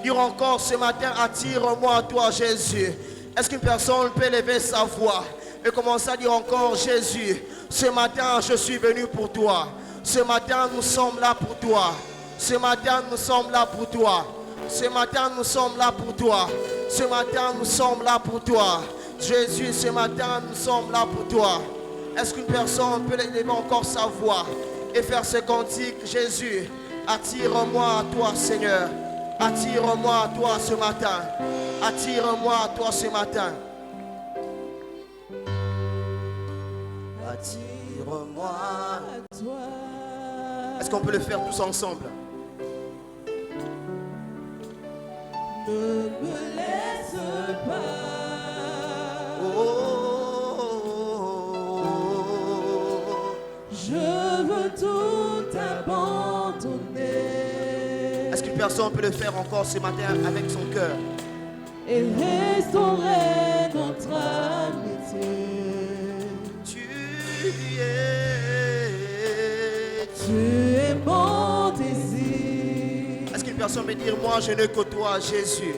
dire encore ce matin, attire-moi à toi, Jésus? Est-ce qu'une personne peut lever sa voix et commencer à dire encore, Jésus, ce matin, je suis venu pour toi. Ce matin, nous sommes là pour toi. Ce matin, nous sommes là pour toi. Ce matin, nous sommes là pour toi. Ce matin, nous sommes là pour toi. Jésus, ce matin, nous sommes là pour toi. Est-ce qu'une personne peut lever encore sa voix et faire ce cantique? Jésus, attire-moi à toi, Seigneur. Attire-moi à toi ce matin. Attire-moi à toi ce matin. Attire-moi à toi. Est-ce qu'on peut le faire tous ensemble? Ne me laisse pas. Je veux tout abandonner. Est-ce qu'une personne peut le faire encore ce matin avec son cœur? Et restaurer notre amitié. Tu es mon désir. Est-ce qu'une personne peut dire, moi je ne côtoie Jésus?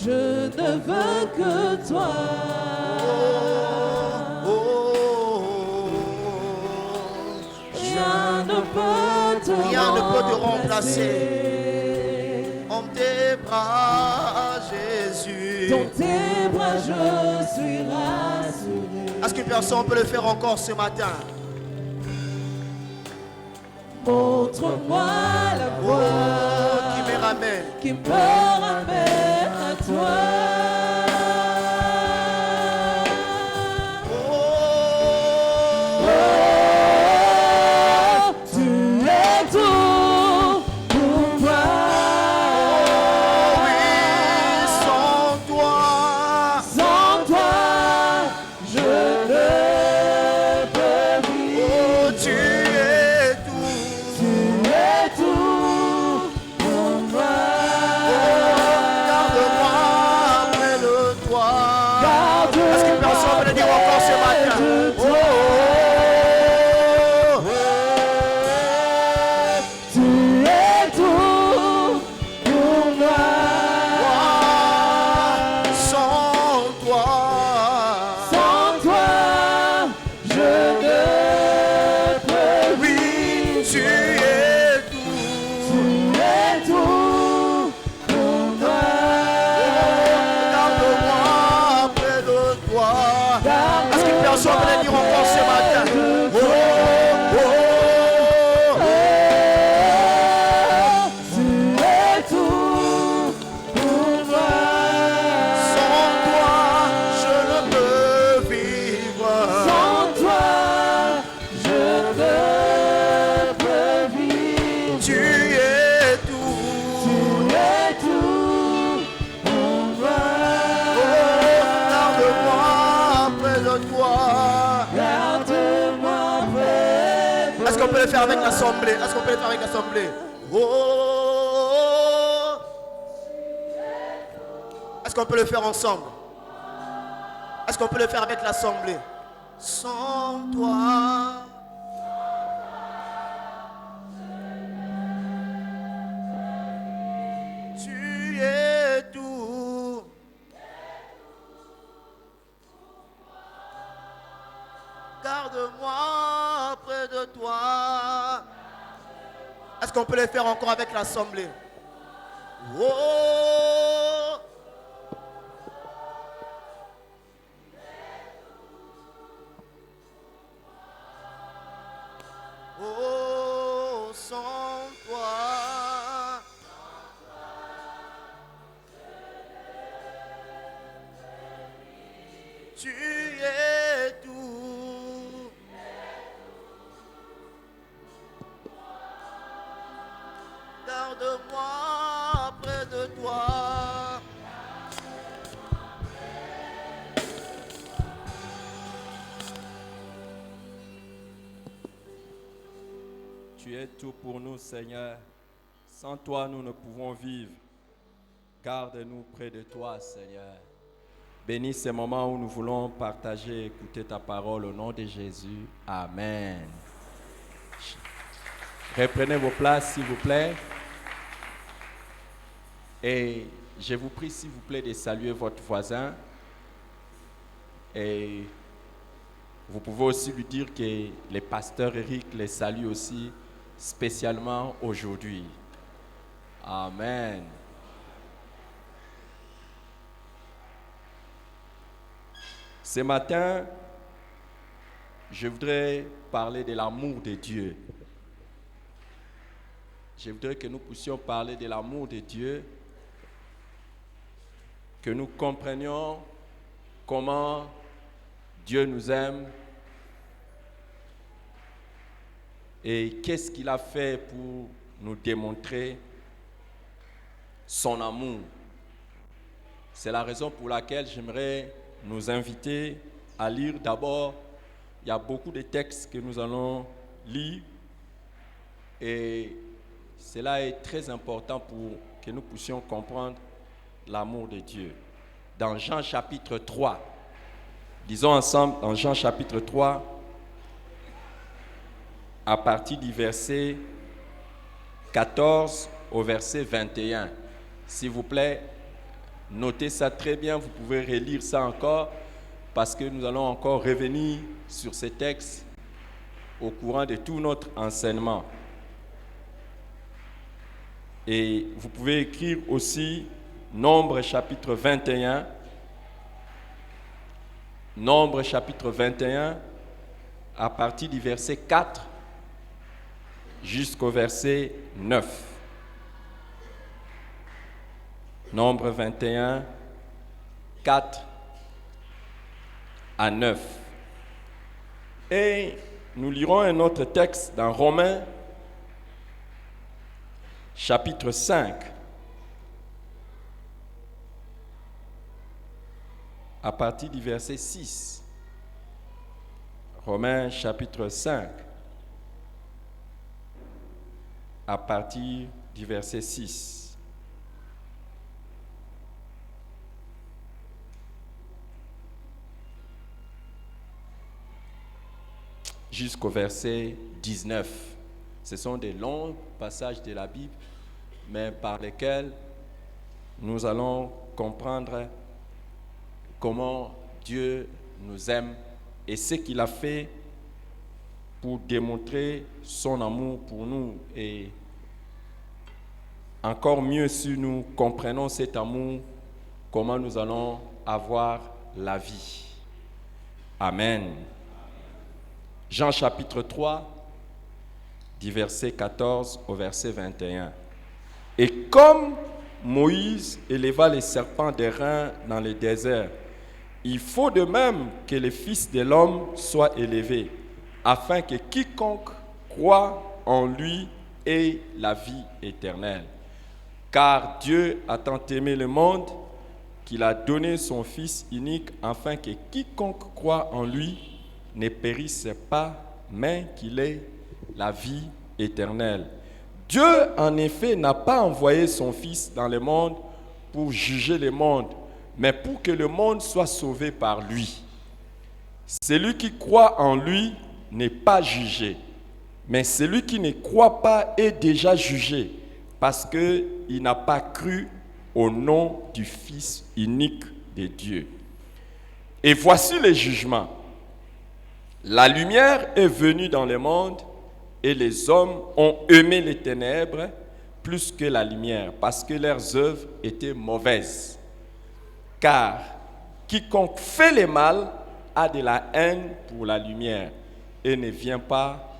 Je ne veux que toi. Rien ne peut te remplacer. En tes bras, Jésus. Dans tes bras, je suis rassuré. Est-ce qu'une personne peut le faire encore ce matin? Montre-moi la voie qui me ramène à toi. faire avec l'assemblée? Est-ce qu'on peut le faire avec l'assemblée? Oh. Est-ce qu'on peut le faire ensemble? Est-ce qu'on peut le faire avec l'assemblée? Sans toi. Tu es tout. Garde-moi près de toi. Est-ce qu'on peut le faire encore avec l'assemblée? Oh. Oh, sans toi. Tu es tout. Garde-moi près de toi. Tu es tout pour nous, Seigneur. Sans toi, nous ne pouvons vivre. Garde-nous près de toi, Seigneur. Bénis ces moments où nous voulons partager et écouter ta parole au nom de Jésus. Amen. Reprenez vos places, s'il vous plaît. Et je vous prie, s'il vous plaît, de saluer votre voisin. Et vous pouvez aussi lui dire que le pasteur Eric les salue aussi spécialement aujourd'hui. Amen. Ce matin, je voudrais parler de l'amour de Dieu. Je voudrais que nous puissions parler de l'amour de Dieu, que nous comprenions comment Dieu nous aime et qu'est-ce qu'il a fait pour nous démontrer son amour. C'est la raison pour laquelle j'aimerais nous inviter à lire. D'abord, il y a beaucoup de textes que nous allons lire et cela est très important pour que nous puissions comprendre l'amour de Dieu. Dans Jean chapitre 3, disons ensemble dans Jean chapitre 3, à partir du verset 14 au verset 21. S'il vous plaît, notez ça très bien, vous pouvez relire ça encore, parce que nous allons encore revenir sur ces textes au courant de tout notre enseignement. Et vous pouvez écrire aussi Nombre chapitre 21. Nombre chapitre 21, à partir du verset 4 jusqu'au verset 9. Nombre 21, 4 à 9. Et nous lirons un autre texte dans Romains chapitre 5, à partir du verset 6. Romains chapitre 5, à partir du verset 6. Jusqu'au verset 19. Ce sont des longs passages de la Bible, mais par lesquels nous allons comprendre comment Dieu nous aime et ce qu'il a fait pour démontrer son amour pour nous. Et encore mieux, si nous comprenons cet amour, comment nous allons avoir la vie. Amen. Jean chapitre 3, du verset 14 au verset 21. Et comme Moïse éleva les serpents d'airain dans le désert, il faut de même que le Fils de l'homme soit élevé, afin que quiconque croit en lui ait la vie éternelle. Car Dieu a tant aimé le monde qu'il a donné son Fils unique, afin que quiconque croit en lui ne périsse pas, mais qu'il ait la vie éternelle. Dieu, en effet, n'a pas envoyé son Fils dans le monde pour juger le monde, mais pour que le monde soit sauvé par lui. Celui qui croit en lui n'est pas jugé, mais celui qui ne croit pas est déjà jugé, parce qu'il n'a pas cru au nom du Fils unique de Dieu. Et voici le jugement. La lumière est venue dans le monde et les hommes ont aimé les ténèbres plus que la lumière parce que leurs œuvres étaient mauvaises. Car quiconque fait le mal a de la haine pour la lumière et ne vient pas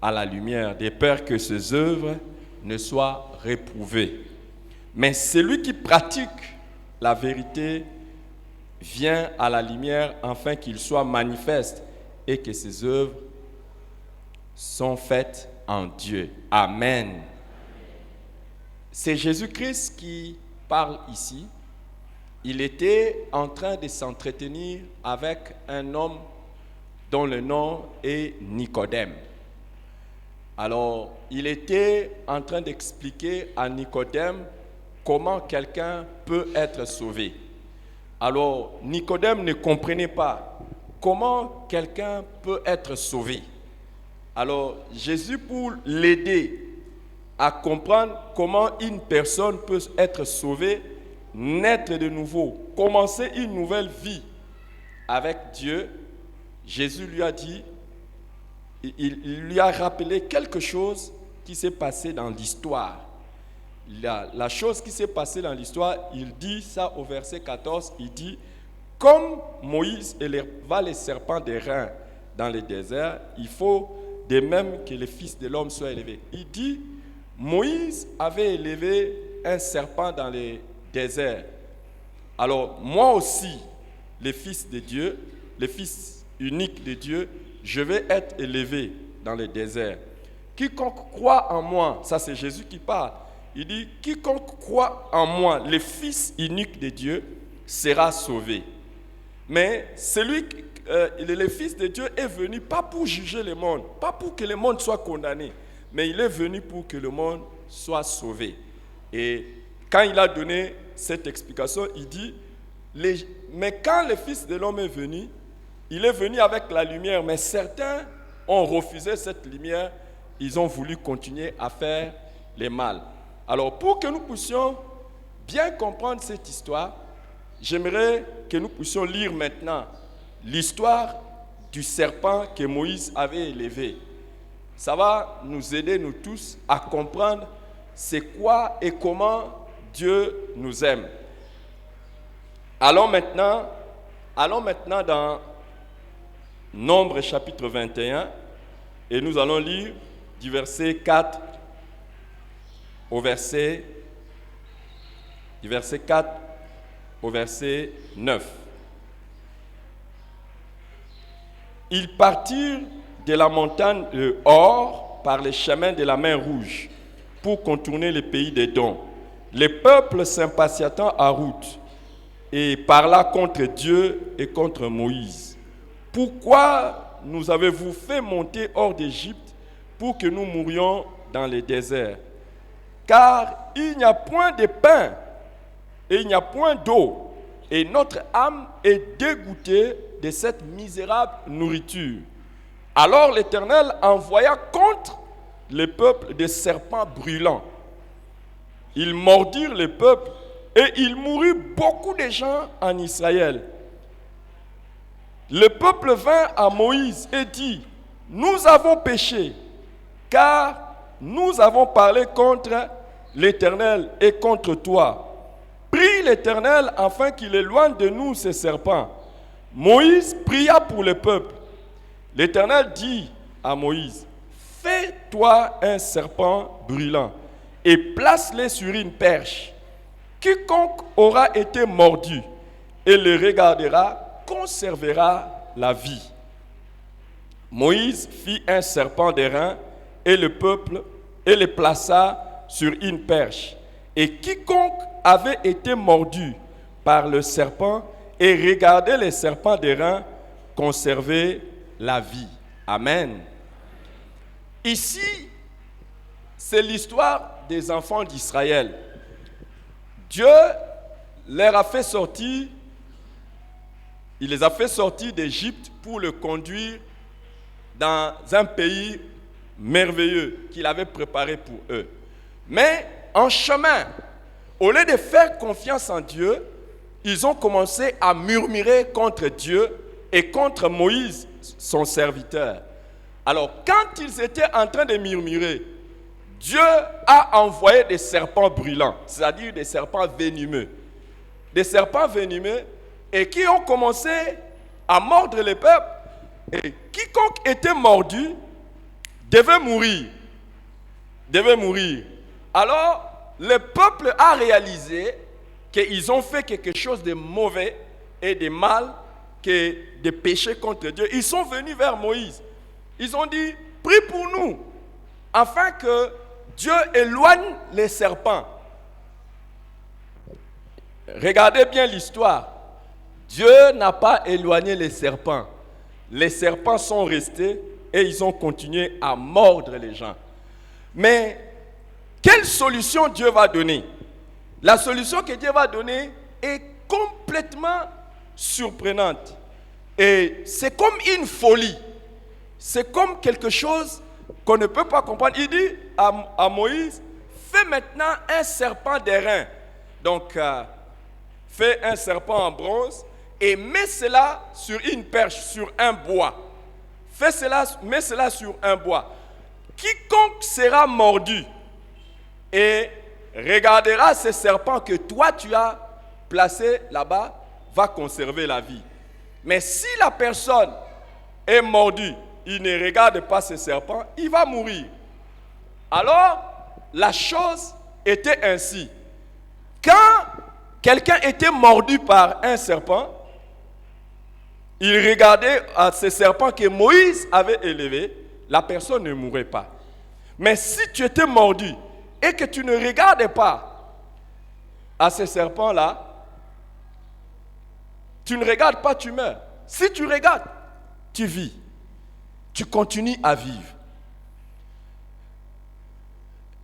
à la lumière de peur que ses œuvres ne soient réprouvées. Mais celui qui pratique la vérité vient à la lumière afin qu'il soit manifeste et que ses œuvres sont faites en Dieu. Amen. C'est Jésus-Christ qui parle ici. Il était en train de s'entretenir avec un homme dont le nom est Nicodème. Alors, il était en train d'expliquer à Nicodème comment quelqu'un peut être sauvé. Alors, Nicodème ne comprenait pas comment quelqu'un peut être sauvé. Alors, Jésus, pour l'aider à comprendre comment une personne peut être sauvée, naître de nouveau, commencer une nouvelle vie avec Dieu, Jésus lui a dit, il lui a rappelé quelque chose qui s'est passé dans l'histoire. La chose qui s'est passée dans l'histoire, il dit ça au verset 14, il dit, comme Moïse éleva les serpents des reins dans le désert, il faut de même que le Fils de l'homme soit élevé. Il dit, Moïse avait élevé un serpent dans le désert. Alors, moi aussi, le Fils de Dieu, le Fils unique de Dieu, je vais être élevé dans le désert. Quiconque croit en moi, ça c'est Jésus qui parle, il dit, quiconque croit en moi, le Fils unique de Dieu, sera sauvé. Mais le Fils de Dieu est venu pas pour juger le monde, pas pour que le monde soit condamné, mais il est venu pour que le monde soit sauvé. Et quand il a donné cette explication, il dit, mais quand le Fils de l'homme est venu, il est venu avec la lumière, mais certains ont refusé cette lumière, ils ont voulu continuer à faire le mal. Alors, pour que nous puissions bien comprendre cette histoire, j'aimerais que nous puissions lire maintenant l'histoire du serpent que Moïse avait élevé. Ça va nous aider, nous tous, à comprendre c'est quoi et comment Dieu nous aime. Allons maintenant dans Nombre chapitre 21 et nous allons lire du verset 4 au verset 4 au verset 9. Ils partirent de la montagne de Hor par les chemins de la mer Rouge pour contourner le pays d'Édom. Le peuple s'impatientant en route et parla contre Dieu et contre Moïse. Pourquoi nous avez-vous fait monter hors d'Égypte pour que nous mourions dans le désert? Car il n'y a point de pain et il n'y a point d'eau, et notre âme est dégoûtée de cette misérable nourriture. Alors l'Éternel envoya contre le peuple des serpents brûlants. Ils mordirent le peuple et il mourut beaucoup de gens en Israël. Le peuple vint à Moïse et dit, nous avons péché, car nous avons parlé contre l'Éternel et contre toi. Prie l'Éternel afin qu'il éloigne de nous ces serpents. Moïse pria pour le peuple. L'Éternel dit à Moïse, fais-toi un serpent brûlant et place-le sur une perche. Quiconque aura été mordu et le regardera conservera la vie. Moïse fit un serpent d'airain et le peuple et le plaça sur une perche. Et quiconque avait été mordu par le serpent et regardait les serpents d'airain conservait la vie. Amen. Ici, c'est l'histoire des enfants d'Israël. Dieu leur a fait sortir, il les a fait sortir d'Égypte pour le conduire dans un pays merveilleux qu'il avait préparé pour eux. Mais en chemin, au lieu de faire confiance en Dieu, ils ont commencé à murmurer contre Dieu et contre Moïse, son serviteur. Alors, quand ils étaient en train de murmurer, Dieu a envoyé des serpents brûlants, c'est-à-dire des serpents venimeux. Des serpents venimeux et qui ont commencé à mordre les peuples. Et quiconque était mordu devait mourir. Devait mourir. Alors, le peuple a réalisé qu'ils ont fait quelque chose de mauvais et de mal, que de péché contre Dieu. Ils sont venus vers Moïse. Ils ont dit, prie pour nous, afin que Dieu éloigne les serpents. Regardez bien l'histoire. Dieu n'a pas éloigné les serpents. Les serpents sont restés et ils ont continué à mordre les gens. Mais quelle solution Dieu va donner? La solution que Dieu va donner est complètement surprenante. Et c'est comme une folie. C'est comme quelque chose qu'on ne peut pas comprendre. Il dit à Moïse, fais maintenant un serpent d'airain. Donc, fais un serpent en bronze et mets cela sur une perche, sur un bois. Mets cela sur un bois. Quiconque sera mordu et regardera ce serpent que toi tu as placé là-bas, va conserver la vie. Mais si la personne est mordue, il ne regarde pas ce serpent, il va mourir. Alors, la chose était ainsi. Quand quelqu'un était mordu par un serpent, il regardait à ce serpent que Moïse avait élevé, la personne ne mourrait pas. Mais si tu étais mordu et que tu ne regardais pas à ce serpent-là, tu ne regardes pas, tu meurs. Si tu regardes, tu vis. Tu continues à vivre.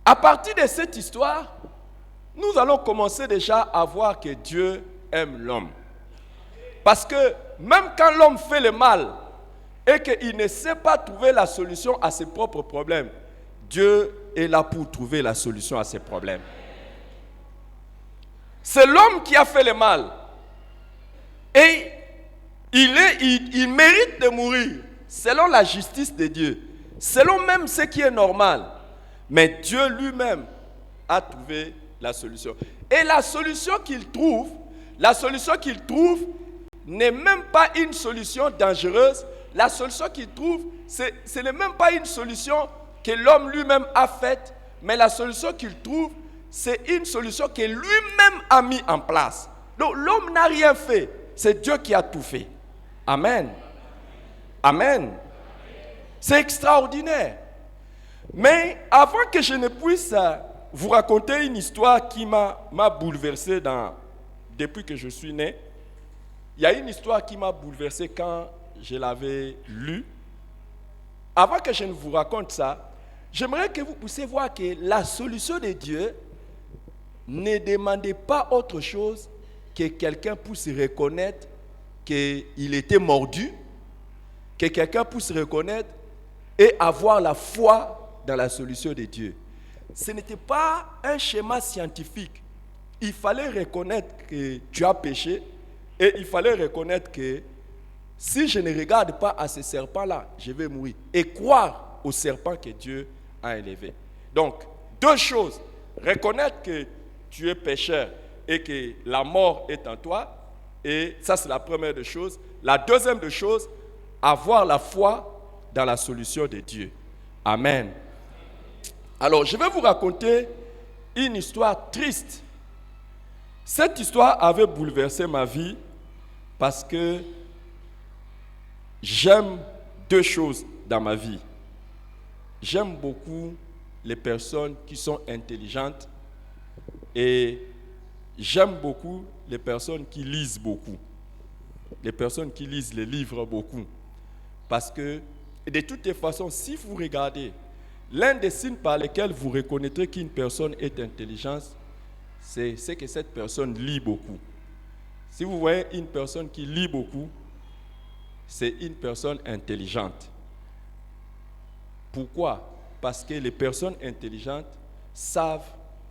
À partir de cette histoire, nous allons commencer déjà à voir que Dieu aime l'homme. Parce que même quand l'homme fait le mal et qu'il ne sait pas trouver la solution à ses propres problèmes, Dieu est là pour trouver la solution à ses problèmes. C'est l'homme qui a fait le mal. Et il mérite de mourir selon la justice de Dieu, selon même ce qui est normal. Mais Dieu lui-même a trouvé la solution. Et la solution qu'il trouve n'est même pas une solution dangereuse. La solution qu'il trouve, ce n'est même pas une solution que l'homme lui-même a faite, mais la solution qu'il trouve, c'est une solution que lui-même a mis en place. Donc l'homme n'a rien fait, c'est Dieu qui a tout fait. Amen. Amen. C'est extraordinaire. Mais avant que je ne puisse vous raconter une histoire qui m'a bouleversé depuis que je suis né, il y a une histoire qui m'a bouleversé quand je l'avais lue. Avant que je ne vous raconte ça, j'aimerais que vous puissiez voir que la solution de Dieu ne demandait pas autre chose que quelqu'un puisse reconnaître qu'il était mordu, que quelqu'un puisse reconnaître et avoir la foi dans la solution de Dieu. Ce n'était pas un schéma scientifique. Il fallait reconnaître que tu as péché et il fallait reconnaître que si je ne regarde pas à ce serpent-là, je vais mourir. Et croire au serpent que Dieu a élevé. Donc, deux choses. Reconnaître que tu es pécheur et que la mort est en toi. Et ça, c'est la première des choses. La deuxième des choses, avoir la foi dans la solution de Dieu. Amen. Alors, je vais vous raconter une histoire triste. Cette histoire avait bouleversé ma vie parce que j'aime deux choses dans ma vie. J'aime beaucoup les personnes qui sont intelligentes et j'aime beaucoup les personnes qui lisent beaucoup. Les personnes qui lisent les livres beaucoup. Parce que, de toutes les façons, si vous regardez, L'un des signes par lesquels vous reconnaîtrez qu'une personne est intelligente, c'est que cette personne lit beaucoup. Si vous voyez une personne qui lit beaucoup, c'est une personne intelligente. Pourquoi? Parce que les personnes intelligentes savent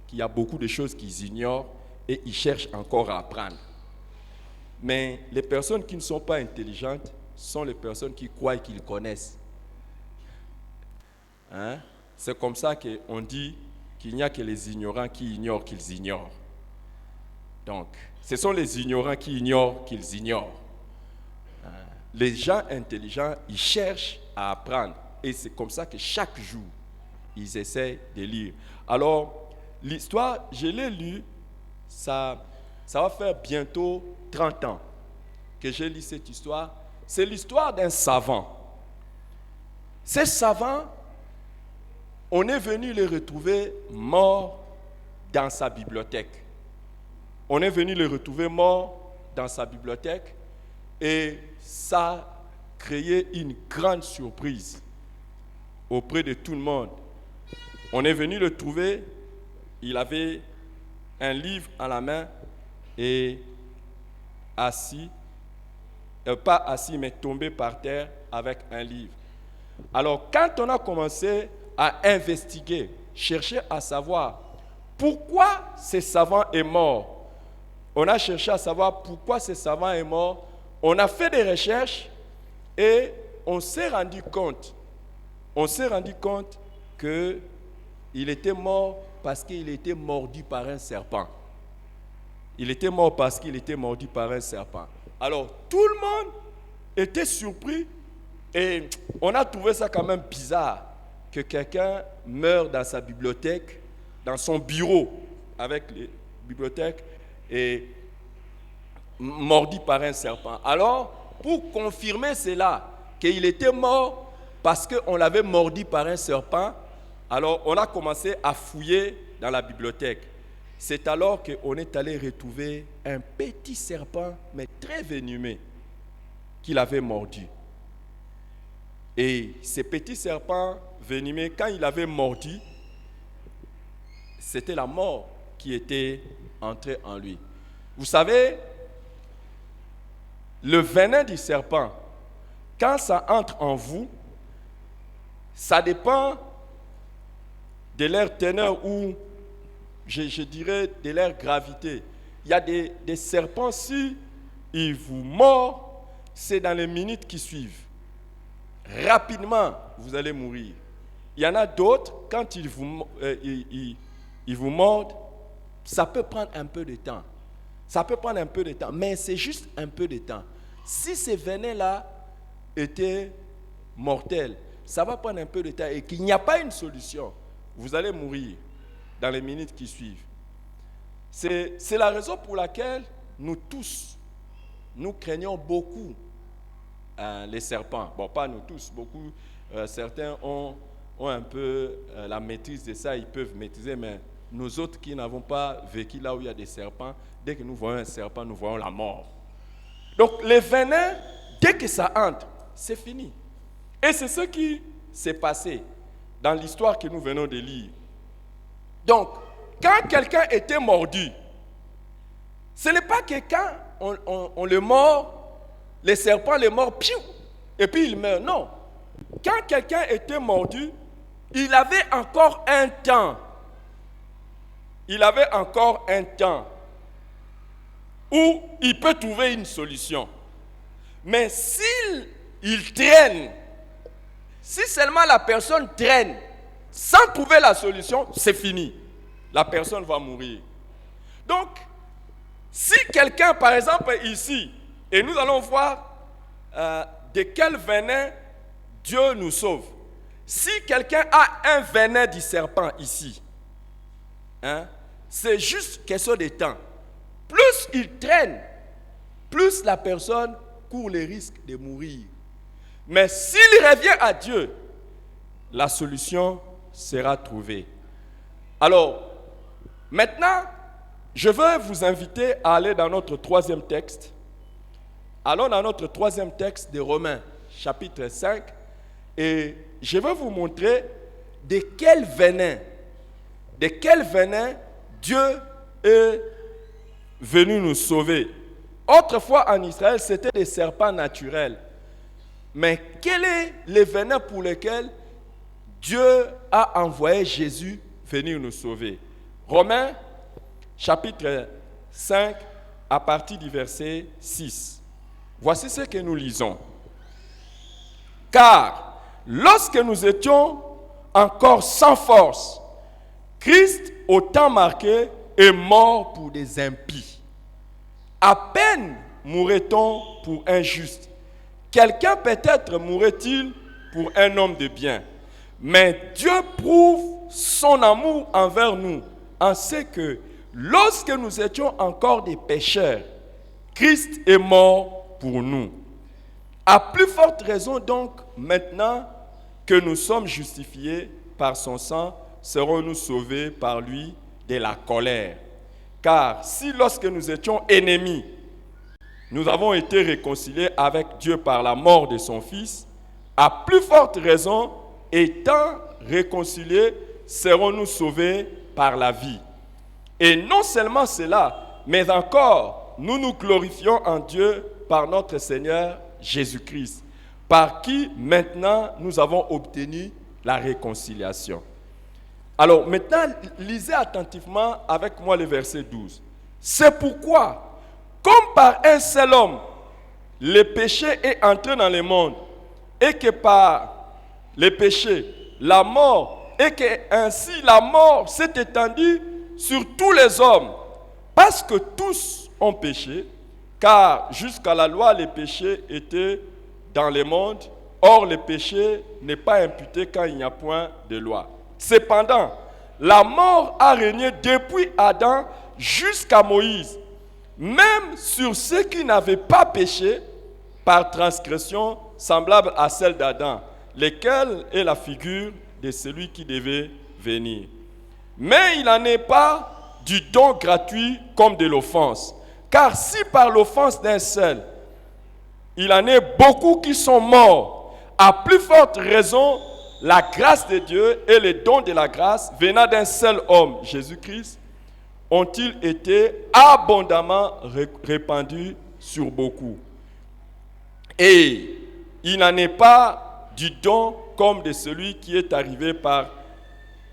qu'il y a beaucoup de choses qu'ils ignorent et ils cherchent encore à apprendre. Mais les personnes qui ne sont pas intelligentes sont les personnes qui croient qu'ils connaissent. Hein? C'est comme ça qu'on dit qu'il n'y a que les ignorants qui ignorent qu'ils ignorent. Donc, ce sont les ignorants qui ignorent qu'ils ignorent. Les gens intelligents, ils cherchent à apprendre. Et c'est comme ça que chaque jour, ils essaient de lire. Alors, l'histoire, je l'ai lue, ça va faire bientôt 30 ans que j'ai lu cette histoire. C'est l'histoire d'un savant. Ce savant, on est venu le retrouver mort dans sa bibliothèque. On est venu le retrouver mort dans sa bibliothèque et ça a créé une grande surprise auprès de tout le monde. On est venu le trouver, il avait un livre à la main et assis, pas assis mais tombé par terre avec un livre. Alors quand on a commencé à investiguer, chercher à savoir pourquoi ce savant est mort, on a cherché à savoir pourquoi ce savant est mort, on a fait des recherches et on s'est rendu compte qu'il était mort parce qu'il était mordu par un serpent. Il était mort parce qu'il était mordu par un serpent. Alors, tout le monde était surpris et on a trouvé ça quand même bizarre que quelqu'un meure dans sa bibliothèque, dans son bureau avec les bibliothèques et mordu par un serpent. Alors, pour confirmer cela, qu'il était mort parce qu'on l'avait mordu par un serpent, alors on a commencé à fouiller dans la bibliothèque. C'est alors qu'on est allé retrouver un petit serpent, mais très venimeux, qu'il avait mordu. Et ce petit serpent venimeux, quand il avait mordu, c'était la mort qui était entrée en lui. Vous savez, le venin du serpent, quand ça entre en vous, ça dépend de leur teneur ou, je dirais, de leur gravité. Il y a des serpents, si ils vous mordent, c'est dans les minutes qui suivent. Rapidement, vous allez mourir. Il y en a d'autres, quand ils vous mordent, ça peut prendre un peu de temps. Ça peut prendre un peu de temps, mais c'est juste un peu de temps. Si ces venins-là étaient mortels, ça va prendre un peu de temps et qu'il n'y a pas une solution, vous allez mourir dans les minutes qui suivent. C'est la raison pour laquelle nous tous, nous craignons beaucoup les serpents. Bon, pas nous tous, beaucoup. Certains ont un peu la maîtrise de ça, ils peuvent maîtriser, mais nous autres qui n'avons pas vécu là où il y a des serpents, dès que nous voyons un serpent, nous voyons la mort. Donc les venins, dès que ça entre, c'est fini. Et c'est ce qui s'est passé dans l'histoire que nous venons de lire. Donc, quand quelqu'un était mordu, ce n'est pas que quand on le mord, les serpents le mordent, et puis il meurt. Non. Quand quelqu'un était mordu, il avait encore un temps. Il avait encore un temps où il peut trouver une solution. Mais s'il traîne, si seulement la personne traîne sans trouver la solution, c'est fini. La personne va mourir. Donc, si quelqu'un, par exemple ici, et nous allons voir de quel venin Dieu nous sauve. Si quelqu'un a un venin du serpent ici, c'est juste question de temps. Plus il traîne, plus la personne court le risque de mourir. Mais s'il revient à Dieu, la solution sera trouvée. Alors, maintenant, je veux vous inviter à aller dans notre troisième texte. Allons dans notre troisième texte de Romains, chapitre 5. Et je vais vous montrer de quel venin Dieu est venu nous sauver. Autrefois en Israël, c'était des serpents naturels. Mais quel est le venin pour lequel Dieu a envoyé Jésus venir nous sauver? Romains, chapitre 5, à partir du verset 6. Voici ce que nous lisons. Car lorsque nous étions encore sans force, Christ, au temps marqué, est mort pour des impies. À peine mourrait-on pour un juste. Quelqu'un peut-être mourrait-il pour un homme de bien. Mais Dieu prouve son amour envers nous en ce que lorsque nous étions encore des pécheurs, Christ est mort pour nous. À plus forte raison donc, maintenant que nous sommes justifiés par son sang, serons-nous sauvés par lui de la colère. Car si lorsque nous étions ennemis, nous avons été réconciliés avec Dieu par la mort de son Fils, à plus forte raison, étant réconciliés, serons-nous sauvés par la vie. Et non seulement cela, mais encore, nous nous glorifions en Dieu par notre Seigneur Jésus-Christ, par qui maintenant nous avons obtenu la réconciliation. Alors maintenant, lisez attentivement avec moi le verset 12. C'est pourquoi, comme par un seul homme, le péché est entré dans le monde, et que par le péché, la mort, et que ainsi la mort s'est étendue sur tous les hommes, parce que tous ont péché, car jusqu'à la loi, les péchés étaient dans le monde. Or, le péché n'est pas imputé quand il n'y a point de loi. Cependant, la mort a régné depuis Adam jusqu'à Moïse, même sur ceux qui n'avaient pas péché par transgression semblable à celle d'Adam, lequel est la figure de celui qui devait venir. Mais il n'en est pas du don gratuit comme de l'offense. Car si par l'offense d'un seul, il en est beaucoup qui sont morts, à plus forte raison, la grâce de Dieu et le don de la grâce venant d'un seul homme, Jésus-Christ, ont-ils été abondamment répandus sur beaucoup. Et il n'en est pas du don comme de celui qui est arrivé par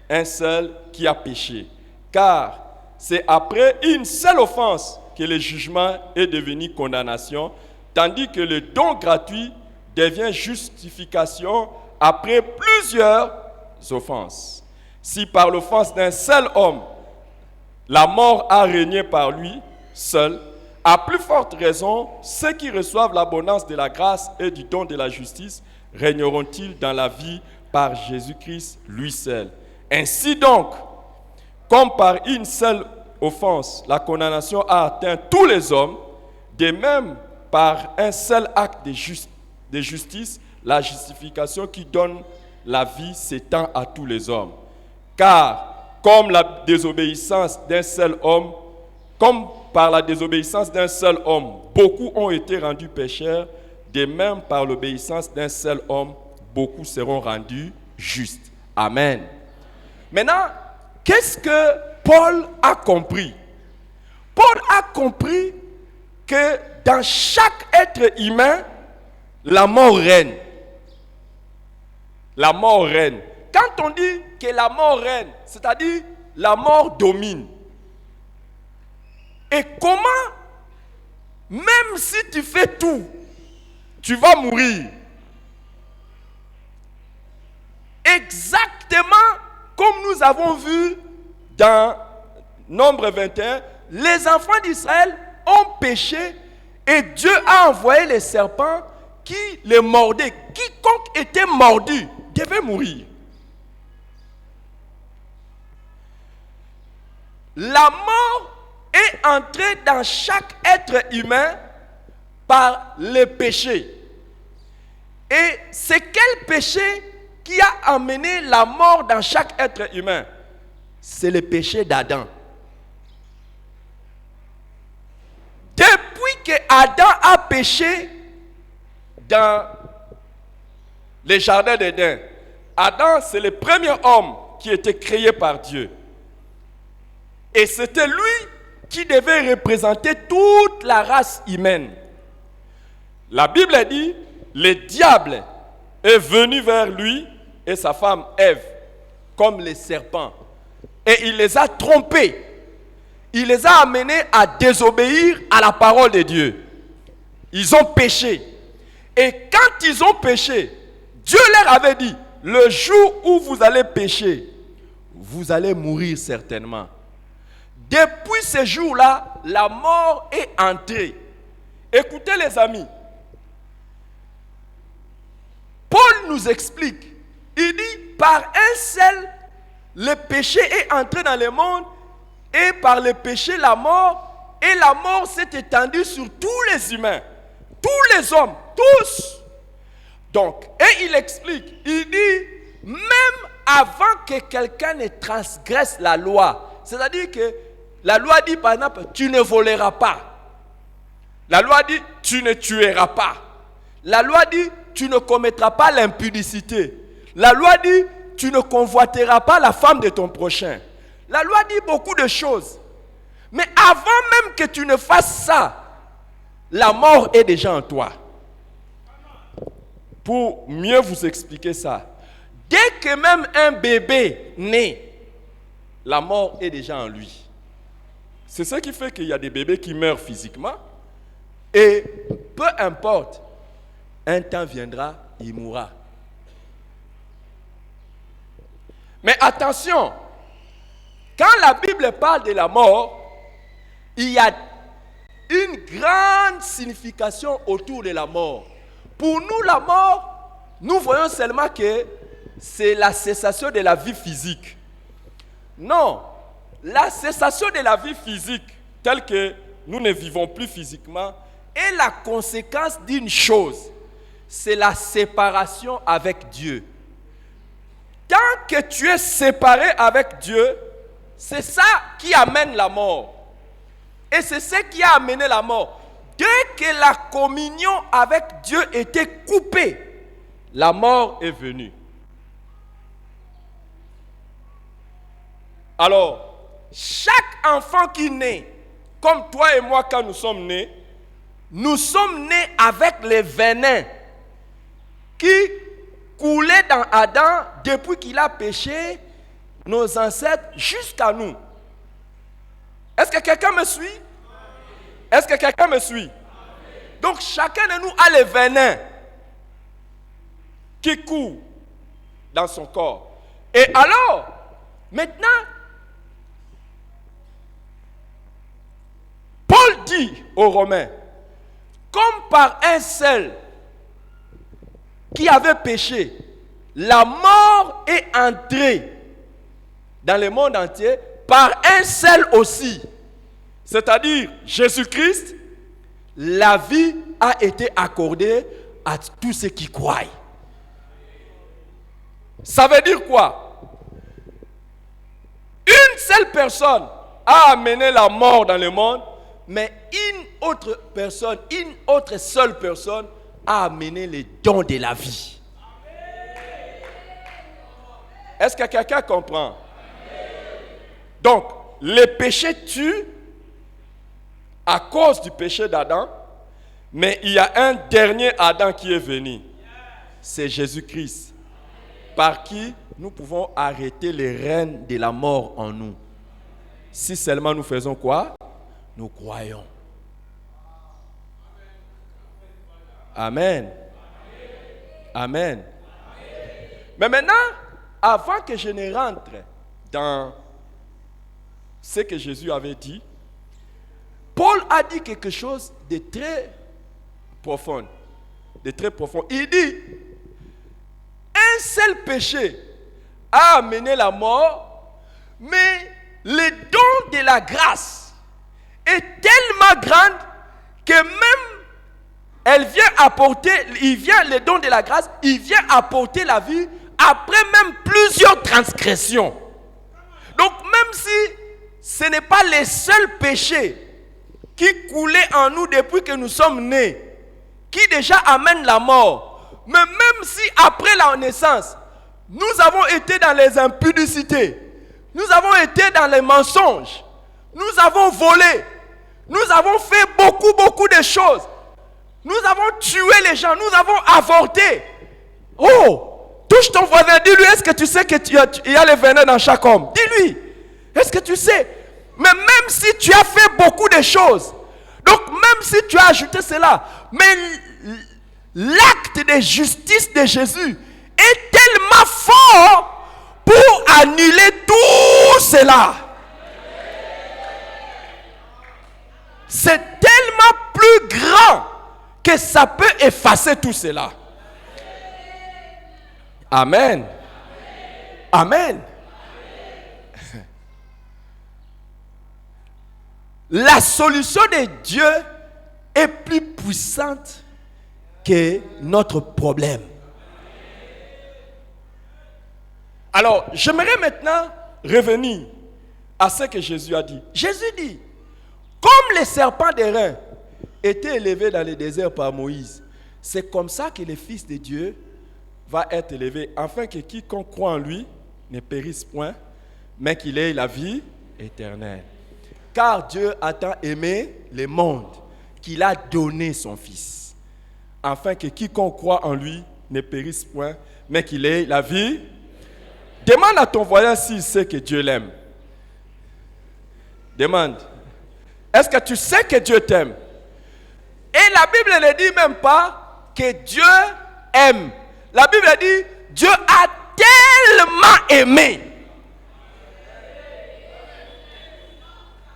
un seul qui a péché. Car c'est après une seule offense que le jugement est devenu condamnation, tandis que le don gratuit devient justification après plusieurs offenses. Si par l'offense d'un seul homme, la mort a régné par lui seul, à plus forte raison, ceux qui reçoivent l'abondance de la grâce et du don de la justice régneront-ils dans la vie par Jésus-Christ lui seul. Ainsi donc, comme par une seule offense, la condamnation a atteint tous les hommes, de même par un seul acte de justice, la justification qui donne la vie s'étend à tous les hommes. Car comme la désobéissance d'un seul homme, comme par la désobéissance d'un seul homme, beaucoup ont été rendus pécheurs, de même par l'obéissance d'un seul homme, beaucoup seront rendus justes. Amen. Maintenant, qu'est-ce que Paul a compris? Paul a compris que dans chaque être humain, la mort règne. La mort règne. Quand on dit que la mort règne, c'est-à-dire la mort domine. Et comment, même si tu fais tout, tu vas mourir. Exactement comme nous avons vu dans Nombre 21, les enfants d'Israël ont péché et Dieu a envoyé les serpents qui les mordaient. Quiconque était mordu devait mourir. La mort est entrée dans chaque être humain par le péché. Et c'est quel péché qui a amené la mort dans chaque être humain? C'est le péché d'Adam. Depuis que Adam a péché dans le jardin d'Éden, Adam, c'est le premier homme qui était créé par Dieu. Et c'était lui qui devait représenter toute la race humaine. La Bible dit, le diable est venu vers lui et sa femme Ève, comme les serpents. Et il les a trompés. Il les a amenés à désobéir à la parole de Dieu. Ils ont péché. Et quand ils ont péché, Dieu leur avait dit, le jour où vous allez pécher, vous allez mourir certainement. Depuis ce jour-là, la mort est entrée. Écoutez les amis. Paul nous explique. Il dit, par un seul, le péché est entré dans le monde, et par le péché, la mort, et la mort s'est étendue sur tous les humains, tous les hommes, tous. Donc, et il explique, il dit, même avant que quelqu'un ne transgresse la loi, c'est-à-dire que la loi dit par exemple, tu ne voleras pas. La loi dit, tu ne tueras pas. La loi dit, tu ne commettras pas l'impudicité. La loi dit, tu ne convoiteras pas la femme de ton prochain. La loi dit beaucoup de choses. Mais avant même que tu ne fasses ça, la mort est déjà en toi. Pour mieux vous expliquer ça, dès que même un bébé naît, la mort est déjà en lui. C'est ce qui fait qu'il y a des bébés qui meurent physiquement et peu importe, un temps viendra, il mourra. Mais attention, quand la Bible parle de la mort, il y a une grande signification autour de la mort. Pour nous, la mort, nous voyons seulement que c'est la cessation de la vie physique. Non, la cessation de la vie physique, telle que nous ne vivons plus physiquement, est la conséquence d'une chose, c'est la séparation avec Dieu. Tant que tu es séparé avec Dieu, c'est ça qui amène la mort. Et c'est ce qui a amené la mort. Dès que la communion avec Dieu était coupée, la mort est venue. Alors, chaque enfant qui naît, comme toi et moi quand nous sommes nés avec les venins qui coulaient dans Adam depuis qu'il a péché, nos ancêtres jusqu'à nous. Est-ce que quelqu'un me suit? Est-ce que quelqu'un me suit? Donc chacun de nous a les venins qui courent dans son corps. Et alors, maintenant, Paul dit aux Romains, comme par un seul qui avait péché, la mort est entrée dans le monde entier, par un seul aussi, c'est-à-dire Jésus-Christ, la vie a été accordée à tous ceux qui croient. Ça veut dire quoi? Une seule personne a amené la mort dans le monde, mais une autre seule personne a amené les dons de la vie. Est-ce que quelqu'un comprend? Donc, le péché tue à cause du péché d'Adam, mais il y a un dernier Adam qui est venu. C'est Jésus-Christ, par qui nous pouvons arrêter les règnes de la mort en nous. Si seulement nous faisons quoi? Nous croyons. Amen. Amen. Mais maintenant, avant que je ne rentre dans ce que Jésus avait dit, Paul a dit quelque chose de très profond. Il dit, un seul péché a amené la mort, mais le don de la grâce est tellement grande que même le don de la grâce, il vient apporter la vie après même plusieurs transgressions. Donc même si ce n'est pas le seul péché qui coulait en nous depuis que nous sommes nés, qui déjà amène la mort, mais même si après la naissance, Nous avons été dans les impudicités. Nous avons été dans les mensonges. Nous avons volé. Nous avons fait beaucoup de choses. Nous avons tué les gens. Nous avons avorté. Oh, touche ton voisin. Dis-lui, est-ce que tu sais qu'il y a le venin dans chaque homme? Dis-lui, est-ce que tu sais? Mais même si tu as fait beaucoup de choses, donc même si tu as ajouté cela, mais l'acte de justice de Jésus est tellement fort pour annuler tout cela. C'est tellement plus grand que ça peut effacer tout cela. Amen. Amen. La solution de Dieu est plus puissante que notre problème. Alors, j'aimerais maintenant revenir à ce que Jésus a dit. Jésus dit, comme les serpents d'airain étaient élevés dans le désert par Moïse, c'est comme ça que le Fils de Dieu va être élevé, afin que quiconque croit en lui ne périsse point, mais qu'il ait la vie éternelle. Car Dieu a tant aimé le monde qu'il a donné son Fils, afin que quiconque croit en lui ne périsse point, mais qu'il ait la vie. Demande à ton voisin s'il sait que Dieu l'aime. Demande. Est-ce que tu sais que Dieu t'aime? Et la Bible ne dit même pas que Dieu aime. La Bible dit Dieu a tellement aimé.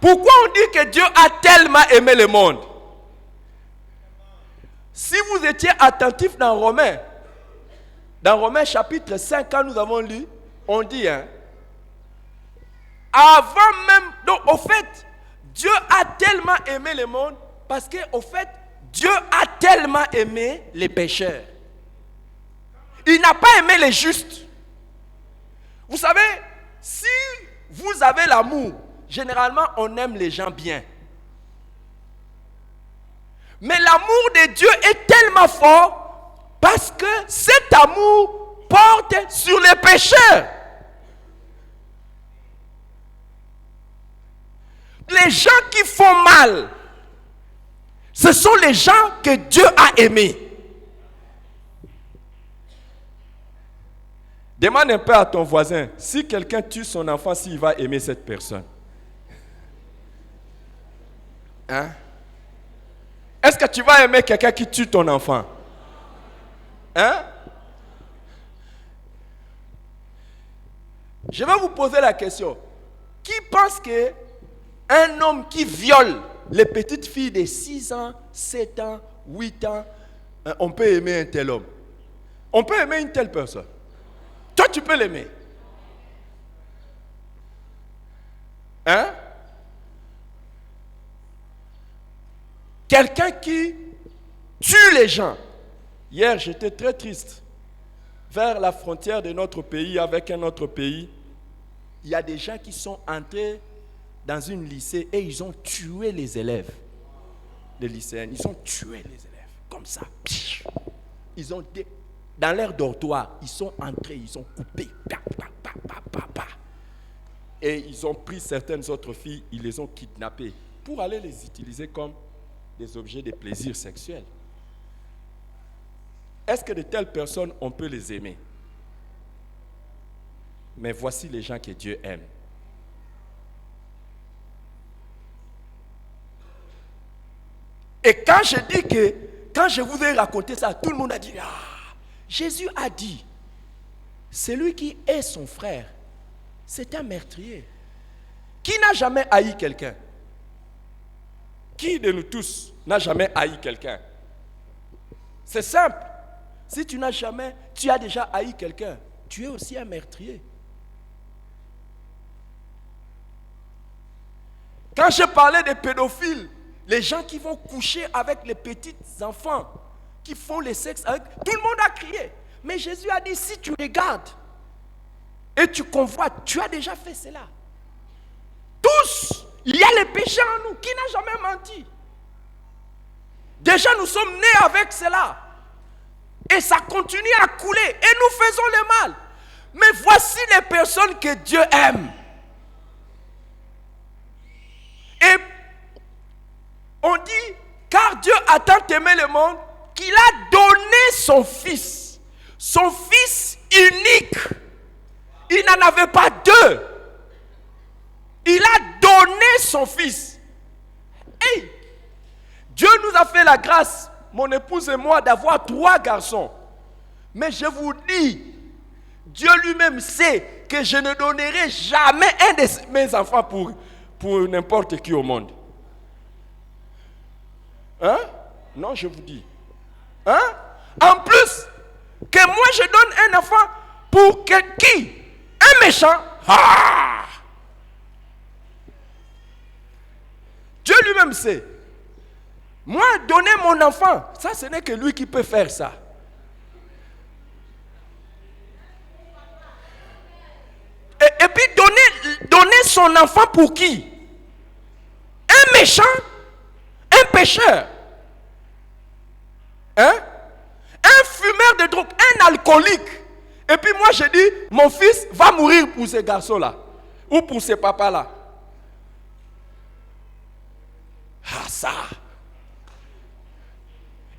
Pourquoi on dit que Dieu a tellement aimé le monde? Si vous étiez attentif dans Romains chapitre 5, quand nous avons lu, on dit, avant même, donc au fait, Dieu a tellement aimé le monde, parce qu'au fait, Dieu a tellement aimé les pécheurs. Il n'a pas aimé les justes. Vous savez, si vous avez l'amour, généralement, on aime les gens bien. Mais l'amour de Dieu est tellement fort parce que cet amour porte sur les pécheurs. Les gens qui font mal, ce sont les gens que Dieu a aimés. Demande un peu à ton voisin, si quelqu'un tue son enfant, s'il va aimer cette personne. Hein? Est-ce que tu vas aimer quelqu'un qui tue ton enfant? Hein? Je vais vous poser la question. Qui pense que un homme qui viole les petites filles de 6 ans, 7 ans, 8 ans, on peut aimer un tel homme? On peut aimer une telle personne. Toi, tu peux l'aimer. Hein? Quelqu'un qui tue les gens. Hier, j'étais très triste. Vers la frontière de notre pays avec un autre pays, il y a des gens qui sont entrés dans une lycée et ils ont tué les élèves. Les lycéens, ils ont tué les élèves. Comme ça. Ils ont dans leur dortoir, ils sont entrés, ils ont coupé. Et ils ont pris certaines autres filles, ils les ont kidnappées pour aller les utiliser comme des objets de plaisir sexuel. Est-ce que de telles personnes, on peut les aimer? Mais voici les gens que Dieu aime. Et quand je vous ai raconté ça, tout le monde a dit, Jésus a dit, celui qui est son frère, c'est un meurtrier. Qui n'a jamais haï quelqu'un? Qui de nous tous n'a jamais haï quelqu'un? C'est simple. Si tu as déjà haï quelqu'un, tu es aussi un meurtrier. Quand je parlais des pédophiles, les gens qui vont coucher avec les petits enfants, qui font le sexe avec, tout le monde a crié. Mais Jésus a dit, si tu regardes et tu convoites, tu as déjà fait cela. Tous, il y a le péché en nous. Qui n'a jamais menti? Déjà, nous sommes nés avec cela. Et ça continue à couler. Et nous faisons le mal. Mais voici les personnes que Dieu aime. Et on dit, car Dieu a tant aimé le monde qu'il a donné son Fils unique. Il n'en avait pas deux. Il a donné son Fils. Hey, Dieu nous a fait la grâce, mon épouse et moi, d'avoir 3 garçons. Mais je vous dis, Dieu lui-même sait que je ne donnerai jamais un de mes enfants pour n'importe qui au monde. Hein? Non, je vous dis. Hein? En plus, que moi je donne un enfant pour qui? Un méchant. Ah! Dieu lui-même sait. Moi, donner mon enfant, ça ce n'est que lui qui peut faire ça. Et puis donner son enfant pour qui? Un méchant? Un pécheur? Hein? Un fumeur de drogue, un alcoolique. Et puis moi je dis, mon fils va mourir pour ces garçons-là. Ou pour ces papas-là. Ah ça.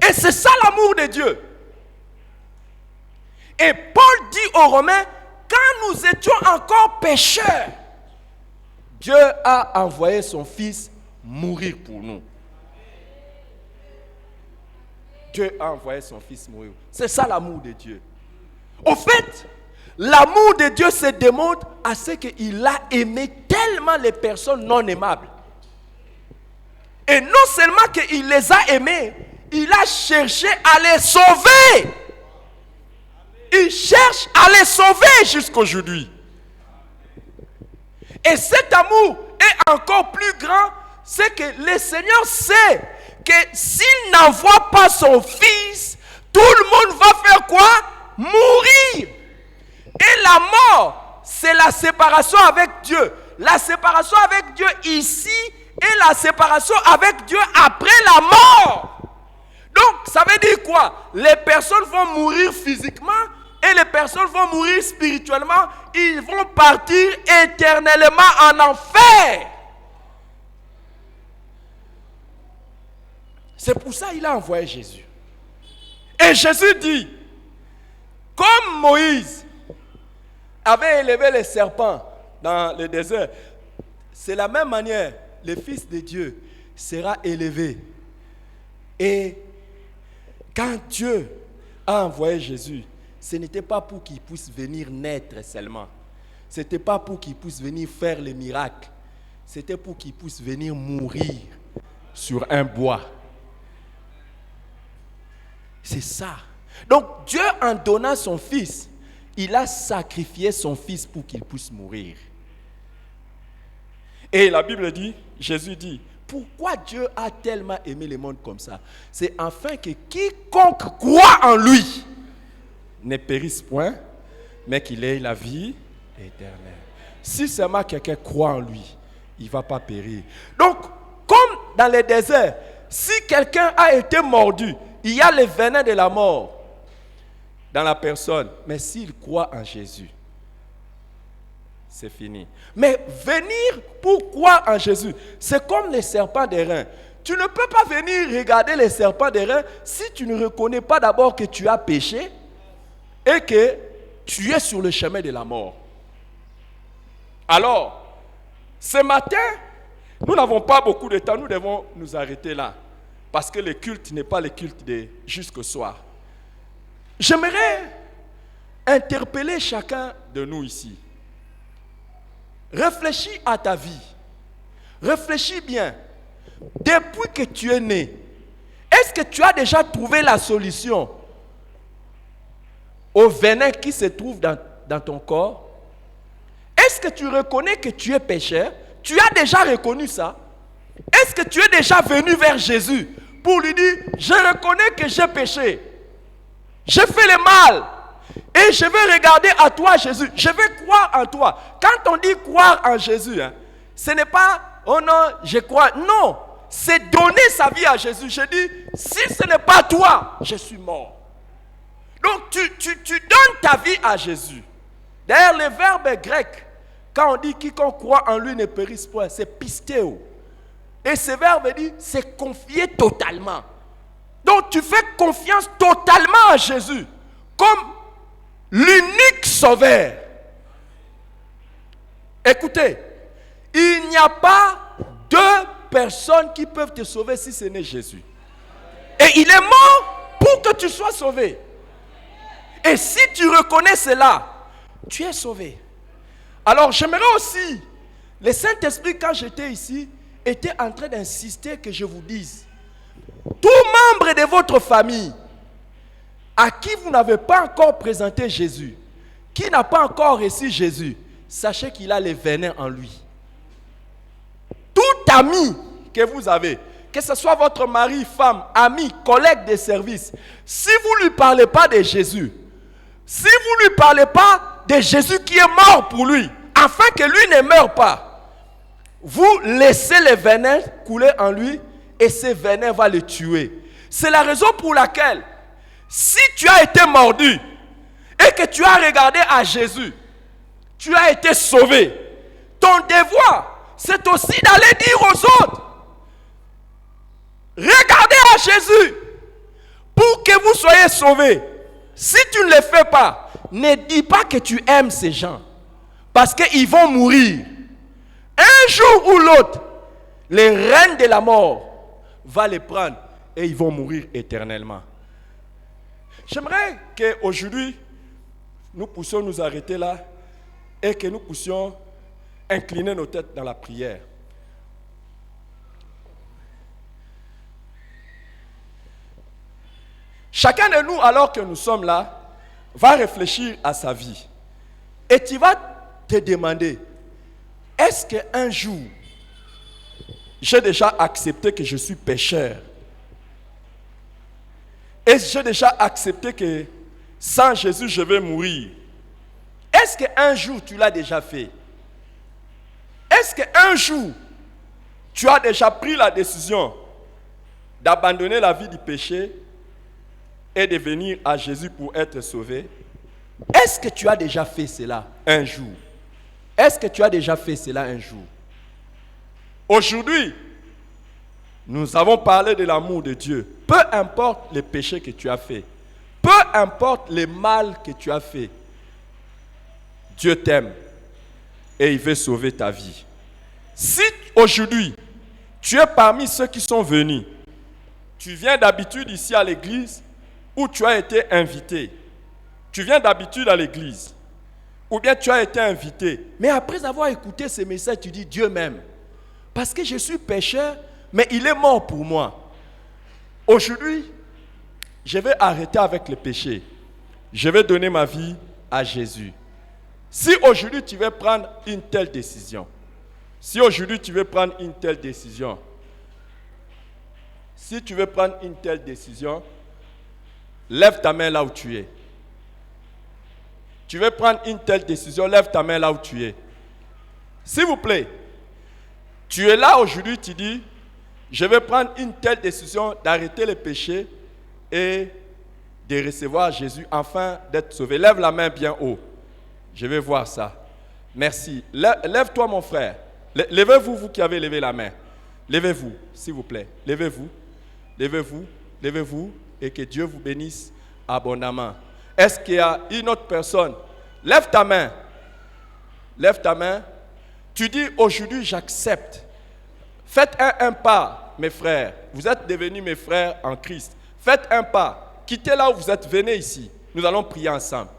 Et c'est ça l'amour de Dieu. Et Paul dit aux Romains, quand nous étions encore pécheurs, Dieu a envoyé son Fils mourir pour nous. Dieu a envoyé son Fils mourir. C'est ça l'amour de Dieu. Au fait, l'amour de Dieu se démontre à ce qu'il a aimé tellement les personnes non aimables. Et non seulement qu'il les a aimés, il a cherché à les sauver. Il cherche à les sauver jusqu'aujourd'hui. Et cet amour est encore plus grand, c'est que le Seigneur sait que s'il n'envoie pas son Fils, tout le monde va faire quoi? Mourir. Et la mort, c'est la séparation avec Dieu. La séparation avec Dieu ici et la séparation avec Dieu après la mort. Donc, ça veut dire quoi? Les personnes vont mourir physiquement et les personnes vont mourir spirituellement. Ils vont partir éternellement en enfer. C'est pour ça qu'il a envoyé Jésus. Et Jésus dit, comme Moïse avait élevé les serpents dans le désert, c'est la même manière, le Fils de Dieu sera élevé. Et quand Dieu a envoyé Jésus, ce n'était pas pour qu'il puisse venir naître seulement. Ce n'était pas pour qu'il puisse venir faire les miracles. C'était pour qu'il puisse venir mourir sur un bois. C'est ça. Donc Dieu, en donnant son Fils, il a sacrifié son Fils pour qu'il puisse mourir. Et la Bible dit, Jésus dit, pourquoi Dieu a tellement aimé le monde comme ça? C'est afin que quiconque croit en lui ne périsse point, mais qu'il ait la vie éternelle. Si seulement quelqu'un croit en lui, il ne va pas périr. Donc, comme dans le désert, si quelqu'un a été mordu, il y a le venin de la mort dans la personne. Mais s'il croit en Jésus, c'est fini. Mais venir pour croire en Jésus, c'est comme les serpents d'airain. Tu ne peux pas venir regarder les serpents d'airain si tu ne reconnais pas d'abord que tu as péché et que tu es sur le chemin de la mort. Alors, ce matin, nous n'avons pas beaucoup de temps, nous devons nous arrêter là. Parce que le culte n'est pas le culte de jusqu'au soir. J'aimerais interpeller chacun de nous ici. Réfléchis à ta vie. Réfléchis bien. Depuis que tu es né, est-ce que tu as déjà trouvé la solution au venin qui se trouve dans ton corps? Est-ce que tu reconnais que tu es pécheur? Tu as déjà reconnu ça? Est-ce que tu es déjà venu vers Jésus pour lui dire, je reconnais que j'ai péché, j'ai fait le mal et je vais regarder à toi Jésus, je vais croire en toi. Quand on dit croire en Jésus, ce n'est pas, oh non, je crois, non, c'est donner sa vie à Jésus. Je dis, si ce n'est pas toi, je suis mort. Donc tu donnes ta vie à Jésus. D'ailleurs, le verbe grec, quand on dit quiconque croit en lui ne périsse point, c'est pistéo. Et ce verbe dit, c'est confier totalement. Donc tu fais confiance totalement à Jésus comme l'unique sauveur. Écoutez, il n'y a pas deux personnes qui peuvent te sauver si ce n'est Jésus. Et il est mort pour que tu sois sauvé. Et si tu reconnais cela, tu es sauvé. Alors j'aimerais aussi, le Saint-Esprit quand j'étais ici, était en train d'insister que je vous dise, tout membre de votre famille à qui vous n'avez pas encore présenté Jésus, qui n'a pas encore reçu Jésus, sachez qu'il a le venin en lui. Tout ami que vous avez, que ce soit votre mari, femme, ami, collègue de service, si vous ne lui parlez pas de Jésus, si vous ne lui parlez pas de Jésus qui est mort pour lui, afin que lui ne meure pas, vous laissez le venin couler en lui et ce venin va le tuer. C'est la raison pour laquelle, si tu as été mordu et que tu as regardé à Jésus, tu as été sauvé. Ton devoir, c'est aussi d'aller dire aux autres, regardez à Jésus pour que vous soyez sauvés. Si tu ne le fais pas, ne dis pas que tu aimes ces gens, parce qu'ils vont mourir. Un jour ou l'autre, le règne de la mort va les prendre et ils vont mourir éternellement. J'aimerais qu'aujourd'hui, nous puissions nous arrêter là et que nous puissions incliner nos têtes dans la prière. Chacun de nous, alors que nous sommes là, va réfléchir à sa vie. Et tu vas te demander, est-ce qu'un jour, j'ai déjà accepté que je suis pécheur? Est-ce que j'ai déjà accepté que sans Jésus, je vais mourir? Est-ce qu'un jour, tu l'as déjà fait? Est-ce qu'un jour, tu as déjà pris la décision d'abandonner la vie du péché et de venir à Jésus pour être sauvé? Est-ce que tu as déjà fait cela un jour? Est-ce que tu as déjà fait cela un jour? Aujourd'hui, nous avons parlé de l'amour de Dieu. Peu importe les péchés que tu as fait, peu importe le mal que tu as fait, Dieu t'aime et il veut sauver ta vie. Si aujourd'hui, tu es parmi ceux qui sont venus, tu viens d'habitude ici à l'église où tu as été invité, tu viens d'habitude à l'église, ou bien tu as été invité, mais après avoir écouté ce message, tu dis Dieu m'aime, parce que je suis pécheur, mais il est mort pour moi. Aujourd'hui, je vais arrêter avec le péché. Je vais donner ma vie à Jésus. Si aujourd'hui tu veux prendre une telle décision, si aujourd'hui tu veux prendre une telle décision, si tu veux prendre une telle décision, lève ta main là où tu es. Tu veux prendre une telle décision, lève ta main là où tu es. S'il vous plaît, tu es là aujourd'hui, tu dis, je vais prendre une telle décision d'arrêter le péché et de recevoir Jésus afin d'être sauvé. Lève la main bien haut. Je vais voir ça. Merci. Lève-toi mon frère. Levez-vous, vous qui avez levé la main. Levez-vous, s'il vous plaît. Levez-vous. Levez-vous. Levez-vous et que Dieu vous bénisse abondamment. Est-ce qu'il y a une autre personne? Lève ta main. Lève ta main. Tu dis aujourd'hui j'accepte. Faites un pas, mes frères. Vous êtes devenus mes frères en Christ. Faites un pas. Quittez là où vous êtes. Venez ici. Nous allons prier ensemble.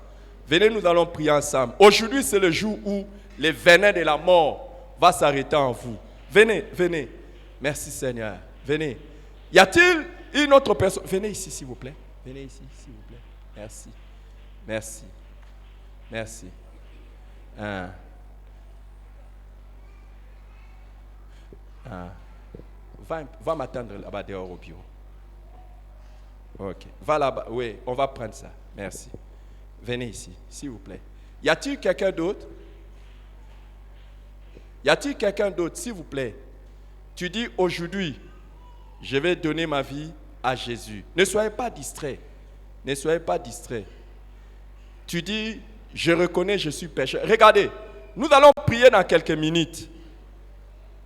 Venez, nous allons prier ensemble. Aujourd'hui, c'est le jour où le venin de la mort va s'arrêter en vous. Venez, venez. Merci Seigneur. Venez. Y a-t-il une autre personne? Venez ici, s'il vous plaît. Venez ici, s'il vous plaît. Merci. Merci. Merci. Va m'attendre là-bas dehors au bureau. Ok. Va là-bas. Oui, on va prendre ça. Merci. Venez ici, s'il vous plaît. Y a-t-il quelqu'un d'autre? Y a-t-il quelqu'un d'autre, s'il vous plaît? Tu dis aujourd'hui, je vais donner ma vie à Jésus. Ne soyez pas distrait. Ne soyez pas distrait. Tu dis, Je reconnais, je suis pécheur. Regardez, nous allons prier dans quelques minutes.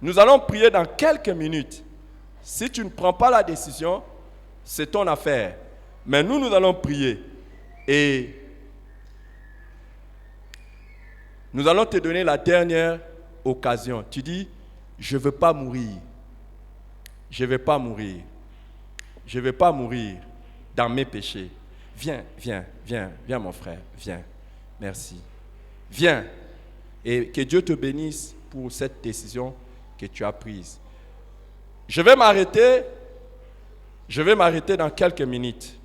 Nous allons prier dans quelques minutes. Si tu ne prends pas la décision, c'est ton affaire. Mais nous allons prier. Et nous allons te donner la dernière occasion. Tu dis, je ne veux pas mourir. Je ne veux pas mourir. Je ne veux pas mourir dans mes péchés. Viens mon frère, viens. Merci. Viens. Et que Dieu te bénisse pour cette décision que tu as prise. Je vais m'arrêter dans quelques minutes.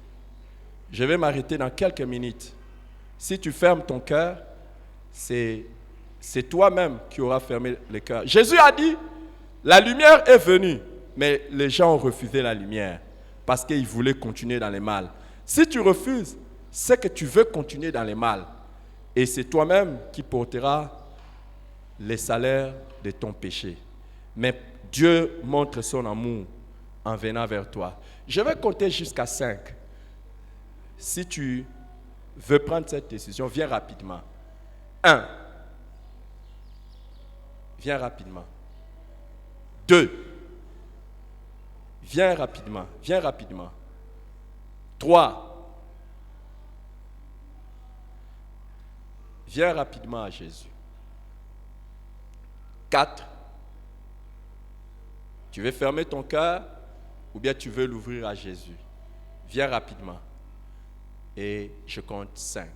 Je vais m'arrêter dans quelques minutes. Si tu fermes ton cœur, c'est toi-même qui auras fermé le cœur. Jésus a dit, la lumière est venue, mais les gens ont refusé la lumière parce qu'ils voulaient continuer dans le mal. Si tu refuses, c'est que tu veux continuer dans le mal. Et c'est toi-même qui porteras les salaires de ton péché. Mais Dieu montre son amour en venant vers toi. Je vais compter jusqu'à 5. Si tu veux prendre cette décision, viens rapidement. 1. Viens rapidement. 2. Viens rapidement. Viens rapidement. 3. Viens rapidement à Jésus. 4. Tu veux fermer ton cœur ou bien tu veux l'ouvrir à Jésus. Viens rapidement. Et je compte 5.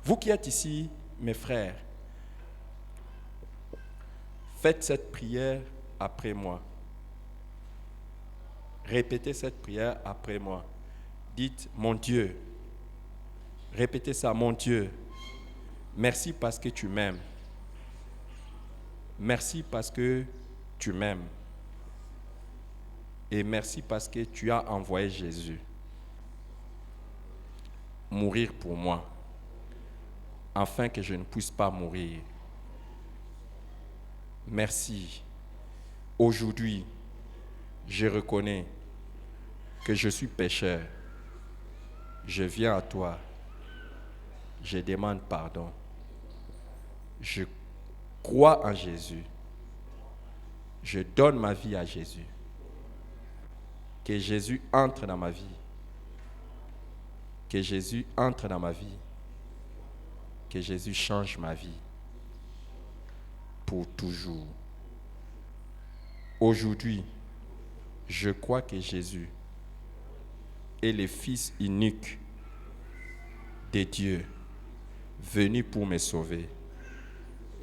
Vous qui êtes ici, mes frères, faites cette prière après moi. Répétez cette prière après moi. Dites, mon Dieu. Répétez ça, mon Dieu. Merci parce que tu m'aimes. Merci parce que tu m'aimes. Et merci parce que tu as envoyé Jésus mourir pour moi, afin que je ne puisse pas mourir. Merci. Aujourd'hui, je reconnais que je suis pécheur. Je viens à toi. Je demande pardon. Je crois en Jésus. Je donne ma vie à Jésus. Que Jésus entre dans ma vie. Que Jésus entre dans ma vie. Que Jésus change ma vie pour toujours. Aujourd'hui, je crois que Jésus est le Fils unique de Dieu, venu pour me sauver.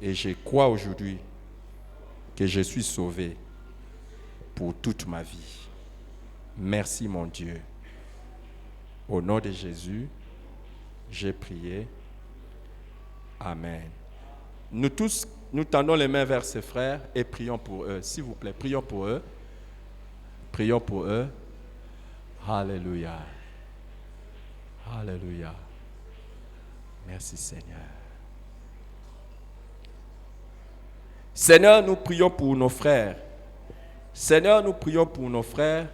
Et je crois aujourd'hui que je suis sauvé pour toute ma vie. Merci mon Dieu. Au nom de Jésus, j'ai prié. Amen. Nous tous, nous tendons les mains vers ces frères et prions pour eux. S'il vous plaît, prions pour eux. Prions pour eux. Alléluia. Alléluia. Merci Seigneur. Seigneur, nous prions pour nos frères. Seigneur, nous prions pour nos frères.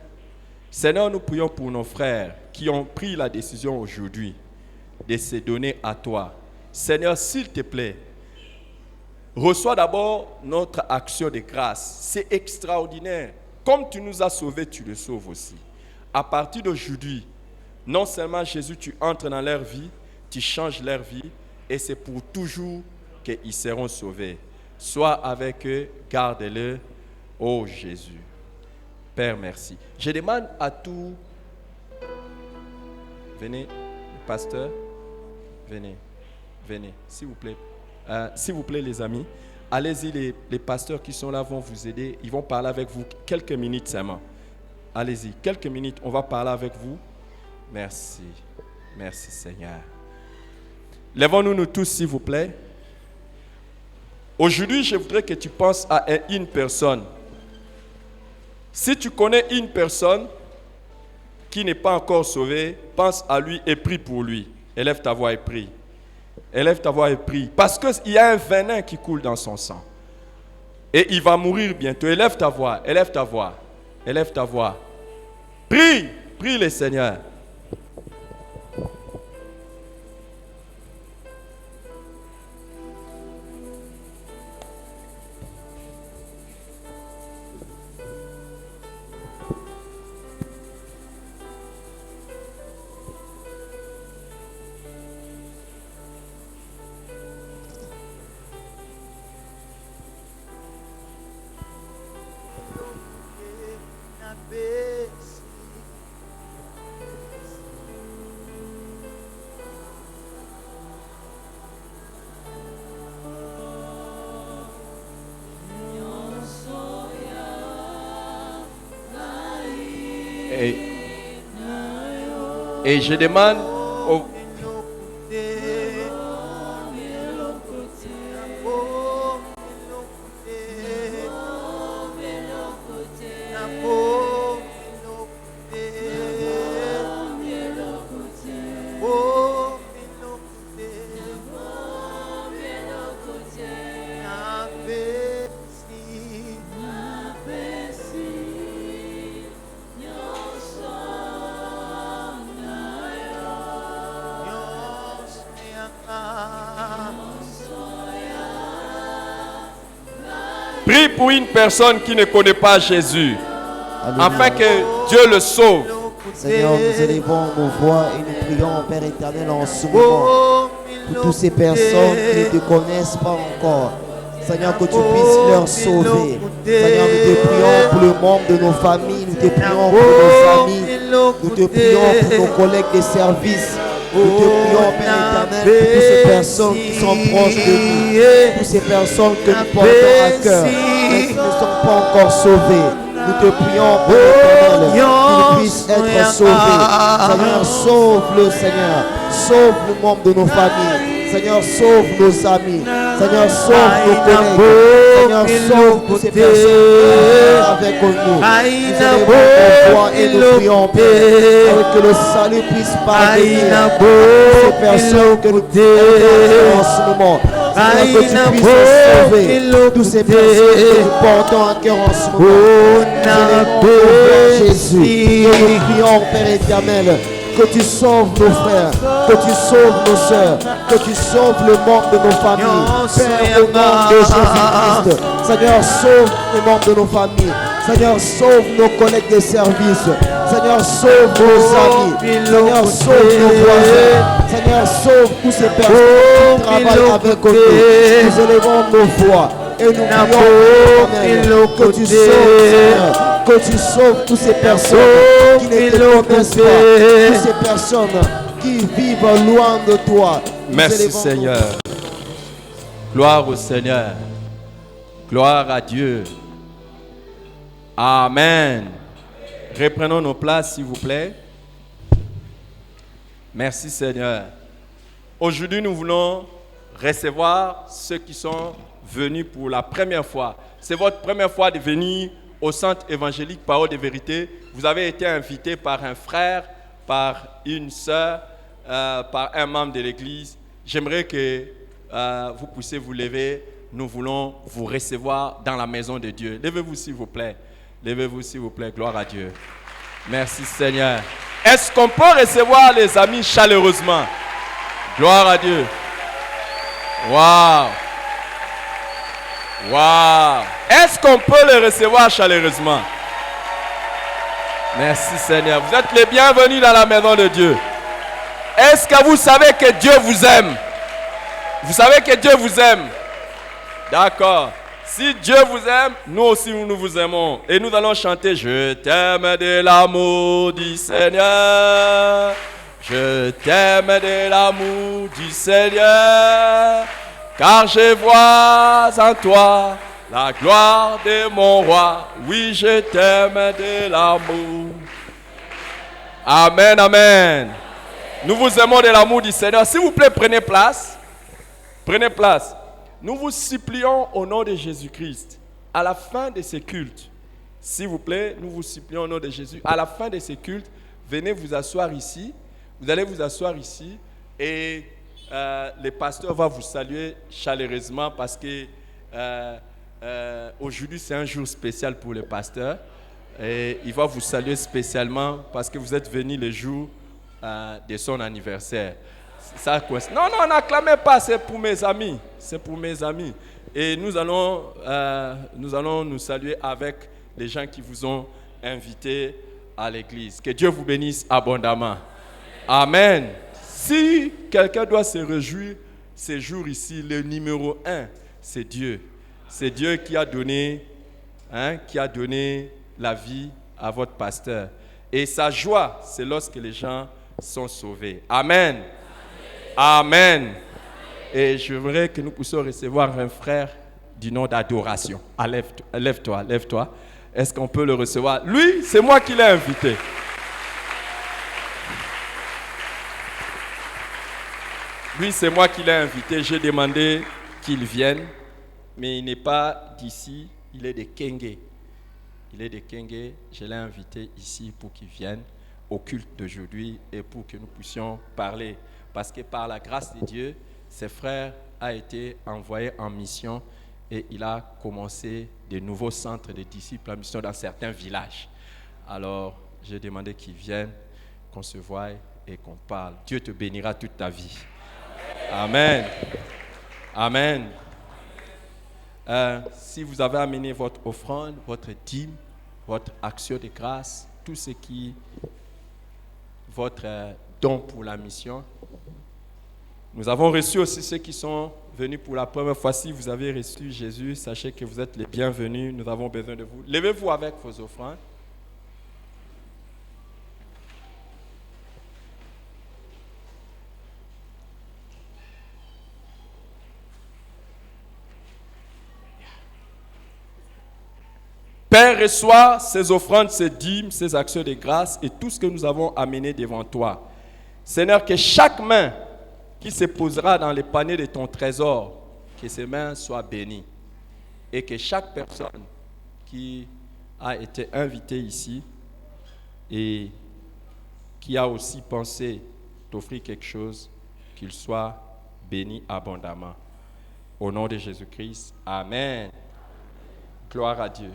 Seigneur, nous prions pour nos frères qui ont pris la décision aujourd'hui de se donner à toi. Seigneur, s'il te plaît, reçois d'abord notre action de grâce. C'est extraordinaire. Comme tu nous as sauvés, tu le sauves aussi. À partir d'aujourd'hui, non seulement Jésus, tu entres dans leur vie, tu changes leur vie, et c'est pour toujours qu'ils seront sauvés. Sois avec eux, garde-le, ô Jésus. Père, merci. Je demande à tous, venez, pasteur, venez, s'il vous plaît. S'il vous plaît, les amis, allez-y, les pasteurs qui sont là vont vous aider. Ils vont parler avec vous quelques minutes seulement. Allez-y, quelques minutes, on va parler avec vous. Merci. Merci, Seigneur. Lèvons-nous nous tous, s'il vous plaît. Aujourd'hui, je voudrais que tu penses à une personne. Si tu connais une personne qui n'est pas encore sauvée, pense à lui et prie pour lui. Élève ta voix et prie. Élève ta voix et prie. Parce qu'il y a un venin qui coule dans son sang. Et il va mourir bientôt. Élève ta voix, élève ta voix, élève ta voix. Prie, prie le Seigneur. Et je demande au... Prie pour une personne qui ne connaît pas Jésus, afin que Dieu le sauve. Seigneur, nous élevons nos voix et nous prions, Père éternel, en ce moment, pour toutes ces personnes qui ne te connaissent pas encore. Seigneur, que tu puisses leur sauver. Seigneur, nous te prions pour le membre de nos familles, nous te prions pour nos amis, nous te prions pour nos collègues de service. Nous te prions, Père éternel, pour toutes ces personnes qui sont proches de nous, toutes ces personnes que nous portons à cœur, mais qui ne sont pas encore sauvées. Nous te prions, Père éternel, qu'ils puissent être sauvés. Seigneur, sauve-le, Seigneur. Sauve le membre de nos familles. Seigneur, sauve nos amis. Seigneur, sauve nos collègues. Seigneur, sauve toutes ces personnes qui sont avec nous. Nous élevons nos voix et nous prions, Père, afin que le salut puisse parvenir à toutes ces personnes que nous prions en ce moment. Seigneur, que tu puisses sauver toutes ces personnes que nous portons à cœur en ce moment. Nous élevons vers Jésus. Et nous prions, Père éternel, que tu sauves nos frères, que tu sauves nos sœurs, que tu sauves le membre de nos familles. Père, au nom de Jésus-Christ, Seigneur, sauve les membres de nos familles. Seigneur, sauve nos collègues de service. Seigneur, sauve nos amis. Seigneur, sauve nos voisins. Seigneur, sauve tous ces personnes qui travaillent avec nous. Nous élevons nos voix et nous prions, que tu sauves, Seigneur. Que tu sauves toutes ces personnes qui ne te connaissent pas, toutes ces personnes qui vivent loin de toi. Merci Seigneur. Gloire au Seigneur. Gloire à Dieu. Amen. Reprenons nos places s'il vous plaît. Merci Seigneur. Aujourd'hui nous voulons recevoir ceux qui sont venus pour la première fois. C'est votre première fois de venir au centre évangélique Parole de Vérité. Vous avez été invité par un frère, par une sœur, par un membre de l'église. J'aimerais que vous puissiez vous lever. Nous voulons vous recevoir dans la maison de Dieu. Levez-vous s'il vous plaît. Levez-vous s'il vous plaît. Gloire à Dieu. Merci Seigneur. Est-ce qu'on peut recevoir les amis chaleureusement? Gloire à Dieu. Waouh. Waouh! Est-ce qu'on peut les recevoir chaleureusement? Merci Seigneur. Vous êtes les bienvenus dans la maison de Dieu. Est-ce que vous savez que Dieu vous aime? Vous savez que Dieu vous aime? D'accord. Si Dieu vous aime, nous aussi nous vous aimons. Et nous allons chanter « Je t'aime de l'amour du Seigneur. Je t'aime de l'amour du Seigneur. Car je vois en toi la gloire de mon roi. Oui, je t'aime de l'amour. » Amen, amen. Nous vous aimons de l'amour du Seigneur. S'il vous plaît, prenez place. Prenez place. Nous vous supplions au nom de Jésus-Christ, à la fin de ces cultes, s'il vous plaît, nous vous supplions au nom de Jésus, à la fin de ces cultes, venez vous asseoir ici. Vous allez vous asseoir ici et le pasteur va vous saluer chaleureusement parce que aujourd'hui c'est un jour spécial pour le pasteur et il va vous saluer spécialement parce que vous êtes venu le jour de son anniversaire. Ça, non, n'acclamez pas, c'est pour mes amis. C'est pour mes amis. Et nous allons nous saluer avec les gens qui vous ont invités à l'église. Que Dieu vous bénisse abondamment. Amen. Si quelqu'un doit se réjouir ces jours ici, le numéro 1, c'est Dieu. C'est Dieu qui a donné la vie à votre pasteur. Et sa joie, c'est lorsque les gens sont sauvés. Amen. Amen. Et je voudrais que nous puissions recevoir un frère du nom d'Adoration. Ah, lève-toi, lève-toi. Est-ce qu'on peut le recevoir? Lui, c'est moi qui l'ai invité. Lui, c'est moi qui l'ai invité. J'ai demandé qu'il vienne, mais il n'est pas d'ici. Il est de Kenge. Il est de Kenge. Je l'ai invité ici pour qu'il vienne au culte d'aujourd'hui et pour que nous puissions parler. Parce que par la grâce de Dieu, ses frères a été envoyé en mission et il a commencé de nouveaux centres de disciples en mission dans certains villages. Alors, j'ai demandé qu'il vienne, qu'on se voie et qu'on parle. Dieu te bénira toute ta vie. Amen. Amen. Si vous avez amené votre offrande, votre dîme, votre action de grâce, tout ce qui, votre don pour la mission. Nous avons reçu aussi ceux qui sont venus pour la première fois. Si vous avez reçu Jésus, sachez que vous êtes les bienvenus. Nous avons besoin de vous. Levez-vous avec vos offrandes. Père, reçois ces offrandes, ces dîmes, ces actions de grâce et tout ce que nous avons amené devant toi. Seigneur, que chaque main qui se posera dans les paniers de ton trésor, que ces mains soient bénies. Et que chaque personne qui a été invitée ici et qui a aussi pensé t'offrir quelque chose, qu'il soit béni abondamment. Au nom de Jésus-Christ, Amen. Gloire à Dieu.